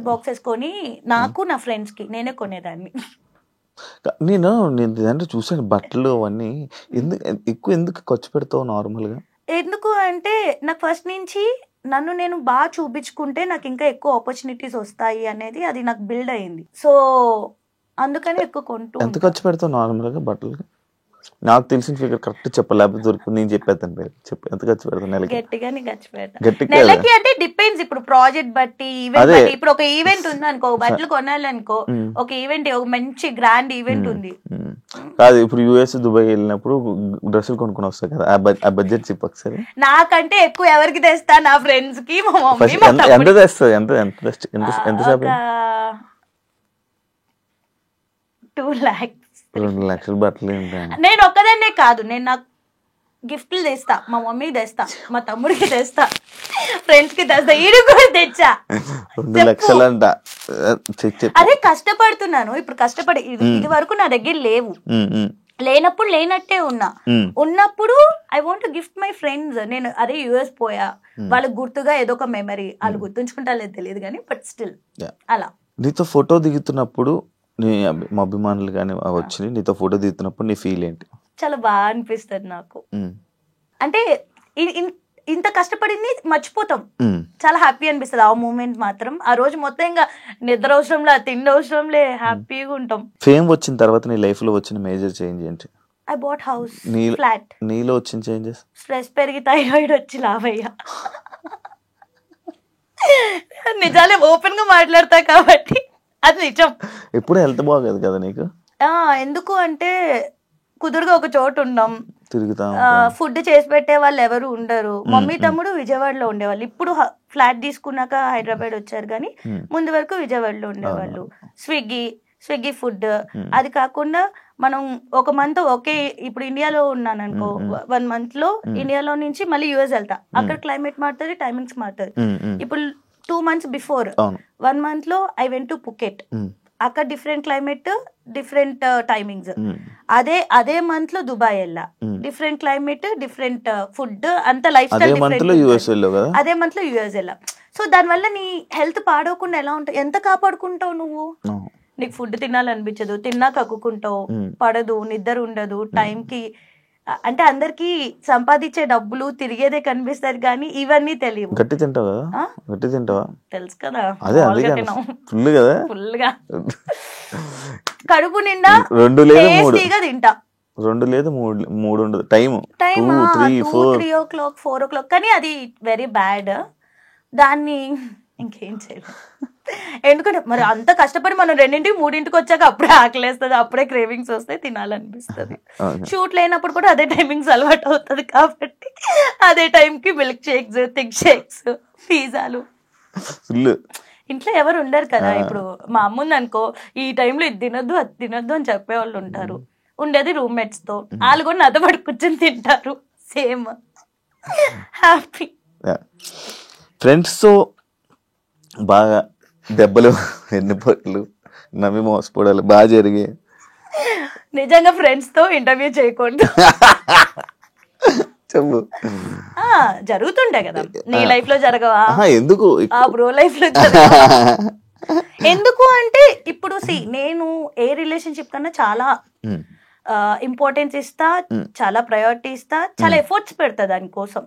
బాక్స్ వేసుకొని నాకు నా ఫ్రెండ్స్ కి నేనే కొనేదాన్ని. నేను అంటే చూసాను బట్టలు అవన్నీ. ఎందుకు ఖర్చు పెడతావు నార్మల్ గా? ఎందుకు అంటే నాకు ఫస్ట్ నుంచి నన్ను నేను బాగా చూపించుకుంటే నాకు ఇంకా ఎక్కువ ఆపర్చునిటీస్ వస్తాయి అనేది అది నాకు బిల్డ్ అయింది. సో అందుకని ఎక్కువ కొంటూ. ఎంత ఖర్చు పెడతావు నార్మల్ గా బట్టలకి? నాకు తెలిసిన ఫిగర్ కరెక్ట్ చెప్పలేకపోతే దొరుకుతుంది, నేను చెప్పేస్తాను పేరు. చెప్పు ఎంత ఖర్చు పెడతాను నెలకి? గట్టిగానే ఖర్చు పెడతాను నెలకి అంటే డిపెండ్స్, ఇప్పుడు ప్రాజెక్ట్ బట్టి, ఈవెంట్ బట్టి. ఇప్పుడు ఒక ఈవెంట్ ఉంది అనుకో, బట్టలు కొనాలనుకో, ఒక ఈవెంట్, ఒక మంచి గ్రాండ్ ఈవెంట్ ఉంది కాదు, ఇప్పుడు యుఎస్ దుబాయ్ వెళ్ళినప్పుడు డ్రెస్సులు కొనుక్కొని వస్తాయి కదా, ఆ బడ్జెట్ చెప్పు ఒకసారి. నాకంటే ఎక్కువ ఎవరికి తెస్తా? నా ఫ్రెండ్స్ కి, మా మమ్మీ. ఎంత తెస్తుంది? ఎంత 2 lakhs 2 లక్షలు బట్టలు. నేను ఒక్కదాన్నే కాదు, నేను నాకు గిఫ్ట్లు తెస్తా, మా మమ్మీకి తెస్తా, మా తమ్ముడికి తెస్తా, ఫ్రెండ్స్ కి తెస్తా, ఈడు కూడా తెచ్చా. 2 లక్షలు అంట. అదే కష్టపడుతున్నాను ఇప్పుడు, కష్టపడి ఇది వరకు నా దగ్గర లేవు, లేనప్పుడు లేనట్టే ఉన్నప్పుడు I want gift my friends. నేను అదే యుఎస్ పోయా, వాళ్ళకి గుర్తుగా ఏదో ఒక మెమరీ, వాళ్ళు గుర్తుంచుకుంటా లేదు తెలియదు కానీ, బట్ స్టిల్ అలా. నీతో ఫోటో దిగుతున్నప్పుడు నీ అభిమానులు కానీ వచ్చి నీతో ఫోటో దిగుతున్నప్పుడు నీ ఫీల్ ఏంటి? చాలా బాగా అనిపిస్తుంది నాకు. అంటే ఇంత కష్టపడింది మర్చిపోతాం, చాలా హ్యాపీ అనిపిస్తుంది ఆ మూమెంట్ మాత్రం. ఆ రోజు మొత్తం ఇంకా నిద్ర అవసరంలే, తిండి అవసరంలే, హ్యాపీగా ఉంటాం. ఫేమ్ వచ్చిన తర్వాత నీ లైఫ్ లో వచ్చిన మేజర్ చేంజ్ ఏంటి? I bought house, flat. నీలో వచ్చిన చేంజెస్? స్ట్రెస్ పెరిగి థైరాయిడ్ వచ్చి లావయ్యా. నిజాలే ఓపెన్ గా మాట్లాడతా కాబట్టి అది నిజం. ఎప్పుడు హెల్త్ బాగోదు కదా నీకు? ఎందుకు అంటే కుదురుగా ఒక చోటు ఉన్నాం, తిరుగుతా, ఫుడ్ చేసి పెట్టే వాళ్ళు ఎవరు ఉండరు. మమ్మీ తమ్ముడు విజయవాడలో ఉండేవాళ్ళు, ఇప్పుడు ఫ్లాట్ తీసుకున్నాక హైదరాబాద్ వచ్చారు కానీ ముందు వరకు విజయవాడలో ఉండేవాళ్ళు. స్విగ్గీ ఫుడ్, అది కాకుండా మనం ఒక మంత్ ఒకే, ఇప్పుడు ఇండియాలో ఉన్నాను అనుకో, 1 month లో ఇండియాలో నుంచి మళ్ళీ యుఎస్ వెళ్తా, అక్కడ క్లైమేట్ మారుతుంది, టైమింగ్స్ మారుతుంది. ఇప్పుడు 2 months బిఫోర్ 1 month లో ఐ వెంట్ టు పుకెట్, అక్కడ డిఫరెంట్ క్లైమేట్, డిఫరెంట్ టైమింగ్స్. అదే మంత్ లో దుబాయ్ వెళ్ళా, డిఫరెంట్ క్లైమేట్, డిఫరెంట్ ఫుడ్, అంత లైఫ్ స్టైల్ అదే మంత్ లో యుఎస్ వెళ్ళా. సో దానివల్ల నీ హెల్త్ పాడవకుండా ఎలా ఉంటావు, ఎంత కాపాడుకుంటావు నువ్వు? నీకు ఫుడ్ తినాలనిపించదు, తిన్నా కక్కుకుంటావు, పడదు, నిద్ర ఉండదు టైంకి. అంటే అందరికి సంపాదించే డబ్బులు తిరిగేదే కనిపిస్తారు కానీ ఇవన్నీ తెలియవు. గట్టి తింటావా? గట్టి తింటావా? తెలుసు కదా, ఫుల్ గా కడుపు నిండా 2 లేదా 3 తింటా. 2 లేదా 3 ఉండదు టైం, 3 o'clock 4 o'clock. కానీ అది వెరీ బ్యాడ్, దాన్ని ఇంకేం చేయలేదు. ఎందుకంటే మరి అంత కష్టపడి మనం 2 3 వచ్చాక అప్పుడే ఆకలేస్తుంది, అప్పుడే క్రేవింగ్స్ వస్తాయి, తినాలనిపిస్తుంది. షూట్ లేనప్పుడు కూడా అదే టైమింగ్స్ అలవాటు అవుతుంది కాబట్టి అదే టైంకి మిల్క్ షేక్స్, థిక్ షేక్స్, పిజ్జాలు. ఇంట్లో ఎవరు ఉండరు కదా, ఇప్పుడు మా అమ్మ ఉంది అనుకో, ఈ టైంలో ఇది తినొద్దు అది తినొద్దు అని చెప్పేవాళ్ళు ఉంటారు. ఉండేది రూమ్మేట్స్ తో, వాళ్ళు కూడా నాతో పడి కూర్చొని తింటారు, సేమ్ హ్యాపీ. ఫ్రెండ్స్ తో బాగా దెబ్బలు, ఎన్నిపట్లు, నమ్మి మోసపోవడాలు బాగా జరిగాయి. నిజంగా ఫ్రెండ్స్ తో ఇంటర్వ్యూ చేయకూడదు, చెప్పు. జరుగుతుండే కదా, నీ లైఫ్ లో జరగవా? ఎందుకు బ్రో లైఫ్ లో ఎందుకు అంటే ఇప్పుడు నేను ఏ రిలేషన్షిప్ కన్నా చాలా ఇంపార్టెన్స్ ఇస్తా, చాలా ప్రయారిటీ ఇస్తా, చాలా ఎఫర్ట్స్ పెడతా దానికోసం.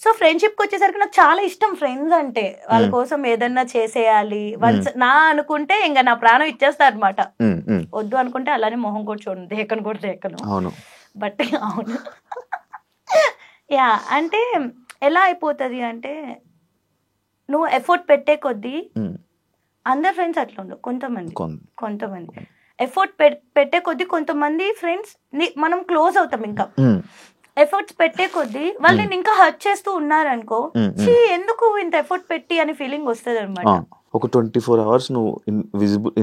సో ఫ్రెండ్షిప్ కి వచ్చేసరికి నాకు చాలా ఇష్టం ఫ్రెండ్స్ అంటే, వాళ్ళ కోసం ఏదన్నా చేసేయాలి. వన్స్ నా అనుకుంటే ఇంకా నా ప్రాణం ఇచ్చేస్తా అనమాట, వద్దు అనుకుంటే అలానే మొహం కూడా చూడండి, దేకను కూడా దేకను. బట్ అవును, యా. అంటే ఎలా అయిపోతుంది అంటే నువ్వు ఎఫర్ట్ పెట్టే కొద్దీ అందరు ఫ్రెండ్స్ అట్లా ఉండవు, కొంతమంది ఎఫర్ట్ పెట్టే కొద్దీ కొంతమంది ఫ్రెండ్స్ మనం క్లోజ్ అవుతాం, ఇంకా ఎఫర్ట్స్ పెట్టే కొద్దీ వాళ్ళు నేను ఇంకా హర్ట్ చేస్తూ ఉన్నారనుకో, ఎందుకు ఇంత ఎఫర్ట్ పెట్టి అనే ఫీలింగ్ వస్తుంది అనమాట. ఒక 24 hours నువ్వు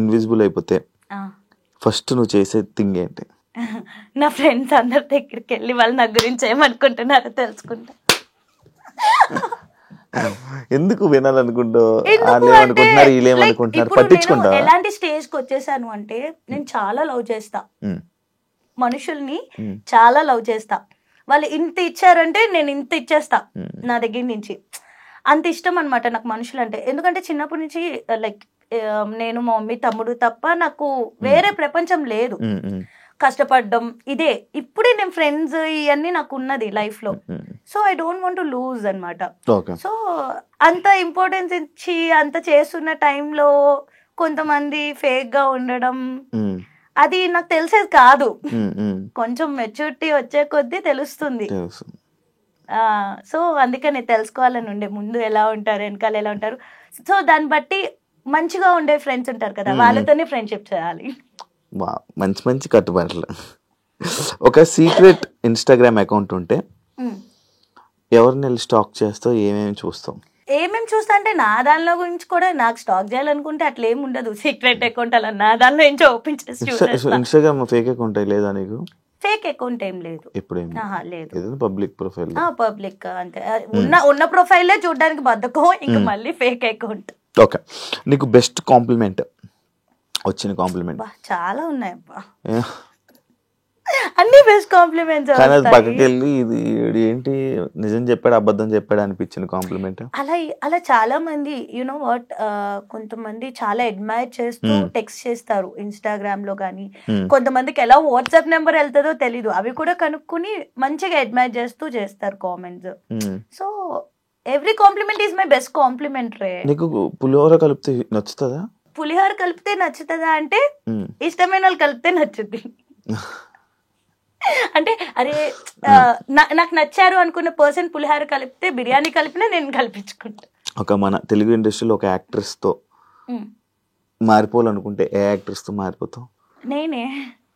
ఇన్విజిబుల్ అయిపోతే ఫస్ట్ నువ్వు చేసే థింగ్ ఏంటి? నా ఫ్రెండ్స్ అందరి దగ్గరికి వెళ్ళి వాళ్ళు నా గురించి ఏమనుకుంటున్నారో తెలుసుకుంటా. ఎందుకు వినాలనుకుంటావు? పట్టించుకుంటా. ఎలాంటి స్టేజ్ కి వచ్చేసాను అంటే నేను చాలా లవ్ చేస్తా, మనుషుల్ని చాలా లవ్ చేస్తా. వాళ్ళు ఇంత ఇచ్చారంటే నేను ఇంత ఇచ్చేస్తా నా దగ్గర నుంచి. అంత ఇష్టం అనమాట నాకు మనుషులు అంటే. ఎందుకంటే చిన్నప్పటి నుంచి లైక్ నేను మా మమ్మీ తమ్ముడు తప్ప నాకు వేరే ప్రపంచం లేదు. కష్టపడ్డం ఇదే. ఇప్పుడే నేను ఫ్రెండ్స్ ఇవన్నీ నాకు ఉన్నది లైఫ్ లో. So I don't want to lose అనమాట. సో అంత ఇంపార్టెన్స్ ఇచ్చి అంత చేస్తున్న టైంలో కొంతమంది ఫేక్ గా ఉండడం అది నాకు తెలిసేది కాదు. కొంచెం మెచ్యూరిటీ వచ్చే కొద్దీ తెలుస్తుంది. సో అందుకని తెలుసుకోవాలని ఉండే, ముందు ఎలా ఉంటారు వెనకాల ఎలా ఉంటారు. సో దాన్ని బట్టి మంచిగా ఉండే ఫ్రెండ్స్ ఉంటారు కదా, వాళ్ళతోనే ఫ్రెండ్షిప్ చేయాలి. మంచి మంచి కట్టుబాట్లు. ఒక సీక్రెట్ ఇన్స్టాగ్రామ్ అకౌంట్ ఉంటే ఎవరిని స్టాక్ చేస్తావు? ఏమేమి చూస్తావు? ఏమేమి చూస్తా అంటే నా దానిలో గురించి కూడా నాకు స్టాక్ చేయాలనుకుంటే అట్లా ఏమి ఉండదు. సీక్రెట్ అకౌంట్ అలా నా దానిలో నుంచి ఓపెన్ చేసి ఇన్స్టాగ్రామ్ ఫేక్ అకౌంట్ లేదా నీకు? ఫేక్ అకౌంట్ ఏం లేదు. లేదు, పబ్లిక్ ప్రొఫైల్. పబ్లిక్ అంతే, ఉన్న ప్రొఫైలే చూడడానికి బద్దకం, ఇంకా మళ్ళీ ఫేక్ అకౌంట్. ఓకే, నీకు బెస్ట్ కాంప్లిమెంట్ వచ్చిన కాంప్లిమెంట్? చాలా ఉన్నాయి అబ్బా, అన్ని బెస్ట్ కాంప్లిమెంట్స్. పక్కకి వెళ్ళి ఇది ఏంటి నిజం చెప్పాడు అబద్ధం చెప్పాడు అనిపించిన కాంప్లిమెంట్? అలా చాలా మంది యునో వాట్, కొంతమంది చాలా అడ్మైర్ చేస్తూ టెక్స్ట్ చేస్తారు ఇన్స్టాగ్రామ్ లో కానీ, కొంతమందికి ఎలా వాట్సాప్ నెంబర్ వెళ్తుందో తెలీదు, అవి కూడా కనుక్కుని మంచిగా అడ్మైర్ చేస్తూ చేస్తారు comments. So every compliment is my best compliment రే. నీకు పులిహోర కలిపితే నచ్చుతుందా? పులిహోర కలిపితే నచ్చుతుందా అంటే ఇష్టమైన వాళ్ళు కలిపితే నచ్చుద్ది. అంటే అరే నాకు నచ్చారు అనుకున్న పర్సన్ పులిహోర కలిపితే, బిర్యానీ కలిపినా నేను కల్పించుకుంటా. ఒక మన తెలుగు ఇండస్ట్రీలో ఒక యాక్ట్రెస్ తో మారిపోవాలనుకుంటే ఏ యాక్ట్రెస్ తో మారిపోతావు?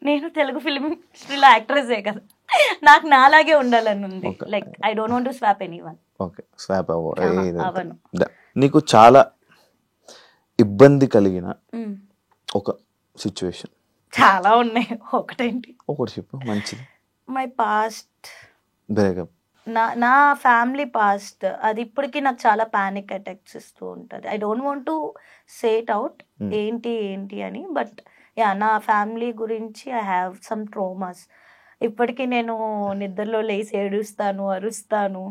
నేను తెలుగు ఫిల్మ్ ఇండస్ట్రీలో యాక్ట్రెసే కదా, నాకు నాలాగే ఉండాలని ఉంది. Like I don't want to swap anyone. Okay, swap అవ్వను. నీకు చాలా ఇబ్బంది కలిగిన ఒక సిచ్యువేషన్? చాలా ఉన్నాయి, ఒకటేంటి ఒకటి చెప్పు మంచిది. మై పాస్ట్ బ్రేకప్, నా ఫ్యామిలీ పాస్ట్, అది ఇప్పటికీ నాకు చాలా పానిక్ అటాక్స్ ఇస్తూ ఉంటుంది. I don't want to say it out ఏంటి అని, బట్ యా నా ఫ్యామిలీ గురించి ఐ హ్యావ్ సమ్ ట్రోమాస్. ఇప్పటికీ నేను నిద్రలో లేసి ఏడుస్తాను, అరుస్తాను.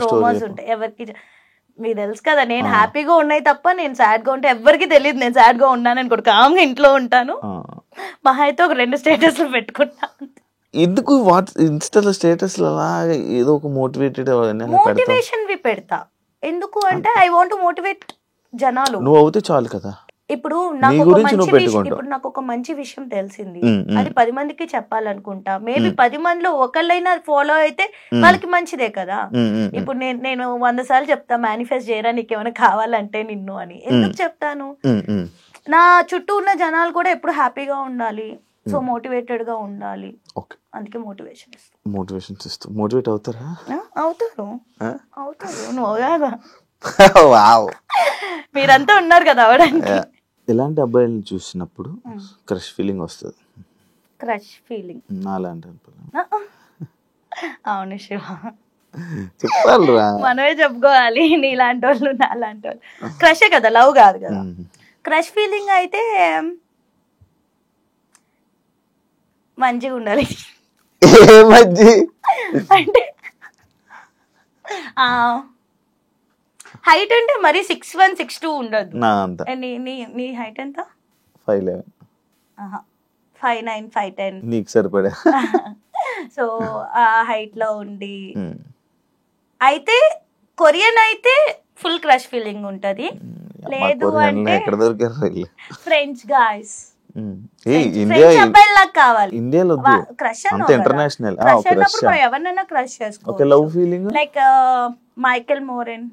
ట్రోమాస్ ఉంటాయి ఎవరికి, మీకు తెలుసు కదా. నేను హ్యాపీగా ఉన్నాయి తప్ప నేను సాడ్ గా ఉంటే ఎవరికి తెలియదు నేను సాడ్ గా ఉన్నాను అనుకోడు. కామ్గా ఇంట్లో ఉంటాను, మహా అయితే ఒక 2 స్టేటస్లు పెట్టుకుంటాను. ఎందుకు ఇన్స్టాలో స్టేటస్ ఏదో ఒక మోటివేషన్ పెడతా. ఎందుకు అంటే ఐ వాంట్ టు మోటివేట్ జనాలు. నువ్వు అవుతే చాలు కదా. ఇప్పుడు నాకు ఒక మంచి విషయం తెలిసింది, అది 10 మందికి చెప్పాలనుకుంటా. మేబీ 10 మందిలో ఒకళ్ళైనా ఫాలో అయితే వాళ్ళకి మంచిదే కదా. ఇప్పుడు నేను 100 సార్లు చెప్తా మేనిఫెస్ట్ చేయరా నీకు ఏమైనా కావాలంటే నిన్ను అని. ఎందుకు చెప్తాను? నా చుట్టూ ఉన్న జనాలు కూడా ఎప్పుడు హ్యాపీగా ఉండాలి, సో మోటివేటెడ్ గా ఉండాలి. అందుకే మోటివేషన్ ఇస్తూ మోటివేట్ అవుతారా? అవుతారు. నువ్వు కాదా, మీరంతా ఉన్నారు కదా అవడానికి. ఎలాంటి అబ్బాయిని చూసినప్పుడు క్రష్ ఫీలింగ్ వస్తుంది? క్రష్ ఫీలింగ్ నాలాంటి అవును శివ, చెప్పాలిరా, మనమే చెప్పుకోవాలి. నీలాంటి వాళ్ళు నాలాంటి వాళ్ళు క్రషే కదా, లవ్ కాదు కదా. క్రష్ ఫీలింగ్ అయితే మంచిగా ఉండాలి. అంటే హైట్ అంటే మరి 6'1", 6'2" ఉండదు. నీ హైట్ ఎంత? 5'11". 5'9", 5'10". నీకు సరిపడా. సో ఆ హైట్ లో ఉండి అయితే కొరియన్ అయితే ఫుల్ క్రష్ ఫీలింగ్ ఉంటది. లేదు అంటే ఫ్రెంచ్ గాయ్స్ ఇండియా అబ్బాయిలాగా కావాలి. ఇండియాలో క్రష్ అంత ఇంటర్నేషనల్ అన్నప్పుడు మనం ఎవరినైనా క్రష్ చేసుకో. లవ్ ఫీలింగ్ లైక్ మైకెల్ మోరెన్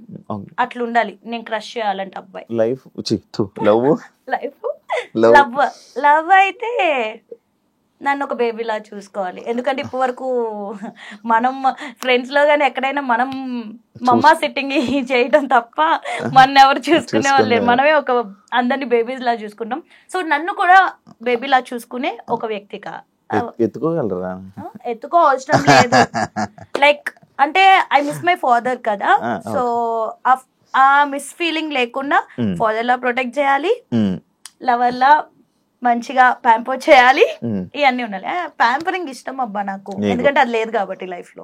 అట్లా ఉండాలి. నేను క్రష్ చేయాలంటే అబ్బాయి. లైఫ్ లవ్ లవ్ అయితే నన్ను ఒక బేబీలా చూసుకోవాలి. ఎందుకంటే ఇప్పటి వరకు మనం ఫ్రెండ్స్ లో గానీ ఎక్కడైనా మనం మమ్మా సిట్టింగ్ చేయడం తప్ప మన ఎవరు చూసుకునే వాళ్ళు లేరు. మనమే ఒక అందరినీ బేబీస్ లా చూసుకుంటాం. సో నన్ను కూడా బేబీలా చూసుకునే ఒక వ్యక్తిగా ఎత్తుకోగలరా? ఎత్తుకో అవసరం లేదు. లైక్ అంటే ఐ మిస్ మై ఫాదర్ కదా, సో ఆ మిస్ ఫీలింగ్ లేకుండా ఫాదర్ లా ప్రొటెక్ట్ చేయాలి, లవర్ లా మంచిగా ప్యాంపర్ చేయాలి, ఇవన్నీ ఉండాలి. ప్యాంపరింగ్ ఇష్టం అబ్బా నాకు, ఎందుకంటే అది లేదు కాబట్టి లైఫ్ లో.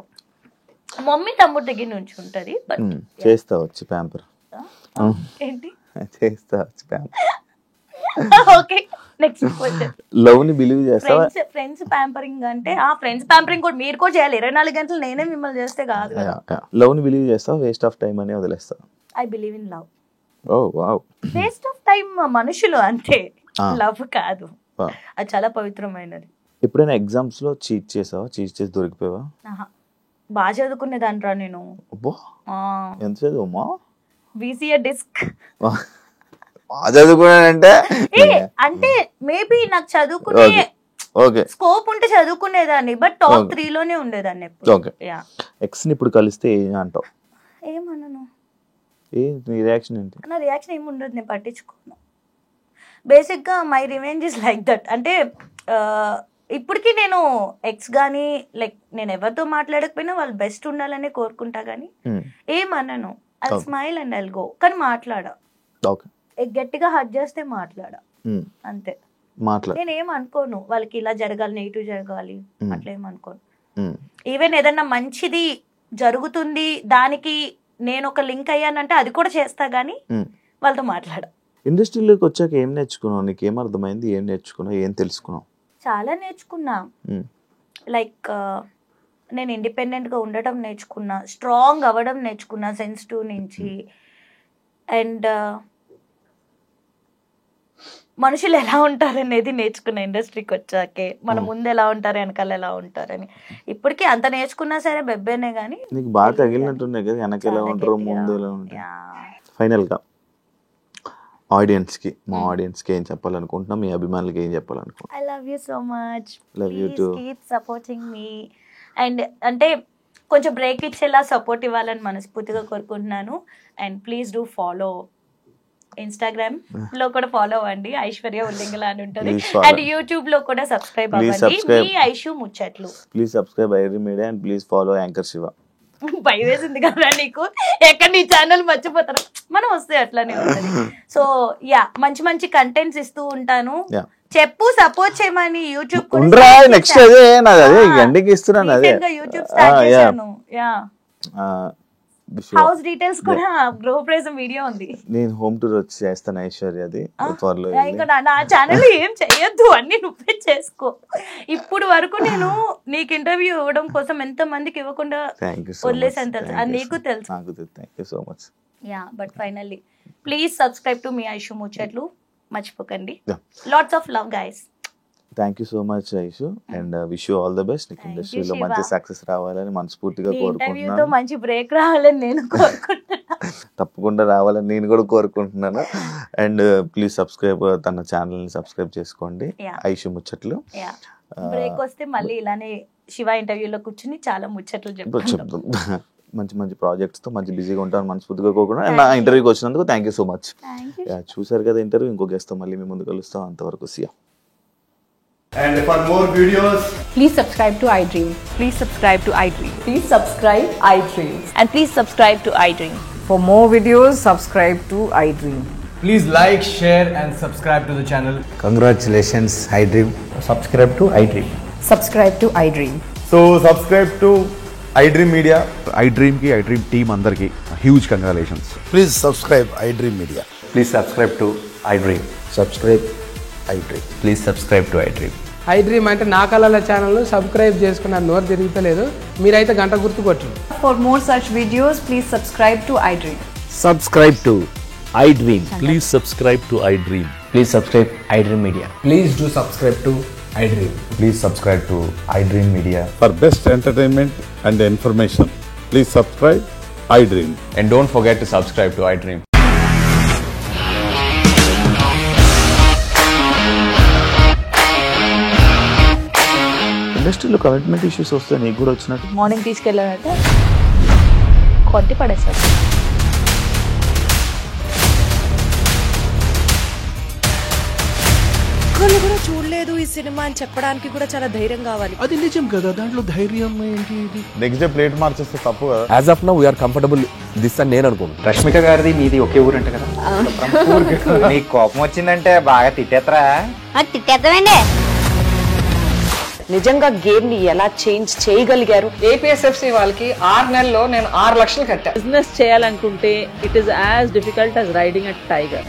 మమ్మీ తమ్ముడు దగ్గర నుంచి ఉంటది. చేస్తా వచ్చి ప్యాంపర్ ఏంటి చేస్తా వచ్చి pamper. Okay next question. Love ని బిలీవ్ చేస్తావా? ఫ్రెండ్స్ ప్యాంపరింగ్ అంటే ఫ్రెండ్స్ ప్యాంపరింగ్ కూడా మీరు కూడా చేయాలి. 24 గంటలు నేనే మిమ్మల్ని చేస్తే కాదు. లవ్ ని బిలీవ్ చేస్తావా? వేస్ట్ ఆఫ్ టైం అని వదిలేస్తా? I believe in love. Oh wow. Waste of time మనుషులు అంతే, లవ్ కాదు. అది చాలా పవిత్రమైనది. ఎప్పుడైనా ఎగ్జామ్స్ లో చీట్ చేసావా? చీట్ చేసి దొరికిపోయావా? బాగా చదువుకునేదాన్రా నేను. ఎంత చదువుమా? BCA disc. చదువుకున్నానంటే అంటే మేబీ నాకు చదువుకునే స్కోప్ ఉంటే చదువుకునేదాన్ని, బట్ టాప్ 3 లోనే ఉండేదాన్ని. ఎక్స్ ని ఇప్పుడు కలిస్తే ఏం అంటావు? ఏమన్నాను? నీ రియాక్షన్ ఏంటి? నా రియాక్షన్ ఏమి ఉండదు, నేను పట్టించుకోను. బేసిక్ గా my revenge is like that. అంటే ఇప్పటికీ నేను ఎక్స్ గానీ లైక్ నేను ఎవరితో మాట్లాడకపోయినా వాళ్ళు బెస్ట్ ఉండాలని కోరుకుంటా గానీ ఏమన్నాను. I smile and I'll go. కానీ మాట్లాడా, గట్టిగా హర్ట్ చేస్తే మాట్లాడా అంతే. నేను ఏం అనుకోను వాళ్ళకి ఇలా జరగాలి, నెగిటివ్ జరగాలి అట్లా ఏమనుకోను. ఈవెన్ ఏదన్నా మంచిది జరుగుతుంది దానికి నేను ఒక లింక్ అయ్యానంటే అది కూడా చేస్తా గానీ వాళ్ళతో మాట్లాడా. ఇండస్ట్రీలోకి వచ్చాక ఏం నేర్చుకున్నావు? నీకు ఏం అర్థమైంది? ఏం నేర్చుకున్నావు? ఏం తెలుసుకున్నావు? చాలా నేర్చుకున్నా. లైక్ నేను ఇండిపెండెంట్ గా ఉండటం నేర్చుకున్నా, స్ట్రాంగ్ అవ్వడం నేర్చుకున్నా సెన్సిటివ్ నుంచి. అండ్ మనుషులు ఎలా ఉంటారు అనేది నేర్చుకున్నా ఇండస్ట్రీకి వచ్చాకే. మన ముందు ఎలా ఉంటారు, వెనకాల ఎలా ఉంటారని. ఇప్పటికీ అంత నేర్చుకున్నా సరే బెబ్బేనే గానీ నీకు బాగా తగిలినట్టున్నాయి కదా, వెనక ఎలా ఉంటారు ముందు ఎలా ఉంటారు. ఫైనల్ గా ఆడియన్స్ కి, మా ఆడియన్స్ కి ఏం చెప్పాలనుకుంటున్నా? మీ అభిమానులకి ఏం చెప్పాలనుకుంటున్నా? I love you so much. Love you too. Keep supporting me. And అంటే కొంచెం బ్రేక్ ఇచ్చేలా సపోర్ట్ ఇవ్వాలని మనస్ఫూర్తిగా కోరుకుంటున్నాను. And please do follow Instagram లో కూడా ఫాలో అవ్వండి, ఐశ్వర్య ఉల్లింగల అని ఉంటుంది. అండ్ యూట్యూబ్ లో కూడా సబ్స్క్రైబ్ అవ్వండి, మీ ఐషు ముచ్చట్లు. Please subscribe ఐడ్రీ media and please follow anchor Shiva. భయం వేసింది కదా నీకు, ఎక్కడ నీ ఛానల్ మర్చిపోతారు, మనం వస్తే అట్లానే ఉంటుంది. సో యా, మంచి మంచి కంటెంట్స్ ఇస్తూ ఉంటాను. చెప్పు, సపోర్ట్ చేయమని. యూట్యూబ్ నెక్స్ట్ అదే నాది, అదే గండికి ఇస్తున్నాను. అదే యూట్యూబ్ స్టార్ట్ చేశాను. యా, హౌస్ డీటెయిల్స్ కూడా గృహప్రవేశం వీడియో ఉంది. నేను హోమ్ టూర్ వచ్చి చేస్తాను ఐశ్వర్యది త్వరలో. ఇంకా నా ఛానల్ ఏం చెయ్యొద్దు, అన్ని నువ్వే చేసుకో. ఇప్పుడు వరకు నేను నీకు ఇంటర్వ్యూ ఇవ్వడం కోసం ఎంత మందికి ఇవ్వకుండా వదిలేసాను తెలుసు, అది నీకు తెలుసు. Thank you so much. Yeah, but finally please subscribe to మీ ఐషు ముచ్చట్లు, మర్చిపోకండి. Lots of love guys. Thank you so much Aishu, and wish you all the best. నీకు ఇండస్ట్రీలో మంచి సక్సెస్ రావాలని మనస్ఫూర్తిగా కోరుకుంటున్నాను. మంచి బ్రేక్ రావాలని నేను కోరుకుంటున్నాను. తప్పకుండా రావాలని నేను కూడా కోరుకుంటున్నాను. అండ్ ప్లీజ్ సబ్స్క్రైబ్, తన ఛానల్ ని సబ్స్క్రైబ్ చేసుకోండి, ఐషు ముచ్చట్లు. బ్రేక్ వస్తే మళ్ళీ ఇలానే శివ ఇంటర్వ్యూలో కూర్చుని చాలా ముచ్చట్లు చెప్తాను. మంచి మంచి ప్రాజెక్ట్స్ తో మంచి బిజీగా ఉంటాను మనస్ఫూర్తిగా కోరుకుంటున్నాను. అండ్ నా ఇంటర్వ్యూకి వచ్చినందుకు థ్యాంక్ యూ సో మచ్. చూసారు కదా ఇంటర్వ్యూ, ఇంకో గెస్ట్ తో మళ్ళీ మీ ముందు కలుస్తాం. అంతవరకు సియా. And for more videos, please subscribe to iDream. Please subscribe to iDream. Please subscribe iDream. And please subscribe to iDream. For more videos, subscribe to iDream. please like, share and subscribe to the channel. Congratulations, iDream. Subscribe to iDream. Subscribe to iDream. So subscribe to iDream Media. iDream ki iDream team andarki huge congratulations. Please subscribe iDream Media. Please subscribe to iDream. Subscribe iDream. Please subscribe to iDream. iDream అంటే నా కళల channel subscribe చేసుకున్న నోరు తిరుగుతలేదు, మీరైతే గంట గుర్తు కొట్టండి. For more such videos, please subscribe to iDream. Subscribe to iDream. Please subscribe to iDream. Please subscribe iDream Media. Please do subscribe to iDream. Please subscribe to iDream Media. For best entertainment and information, please subscribe iDream. And don't forget to subscribe to iDream. ఇండస్ట్రీలో commitment issues వస్తే నీకు కూడా వచ్చినట్టు? Morning తీసుకెళ్ళానంటే కొట్టి పడేస్తారు. ఒక్కళ్ళు కూడా చూడలేదు ఈ సినిమా అని చెప్పడానికి కూడా చాలా ధైర్యం కావాలి. అది నిజం కదా, దాంట్లో ధైర్యం ఏంటి? నెక్స్ట్ డే ప్లేట్ మార్చేస్తే తప్పు కదా. As of now, we are comfortable this అని నేను అనుకుంటున్నాను. రష్మిక గారిది మీది ఒకే ఊరు అంట కదా. నీకు కోపం వచ్చిందంటే బాగా తిట్టేత్తరా? తిట్టేద్దామండి. నిజంగా గేమ్ ని ఎలా చేంజ్ చేయగలిగారు? ఏపీఎస్ఎఫ్సి వాళ్ళకి 6 నెలల్లో నేను 6 లక్షలు కట్టా. బిజినెస్ చేయాలనుకుంటే it is as difficult as riding a tiger.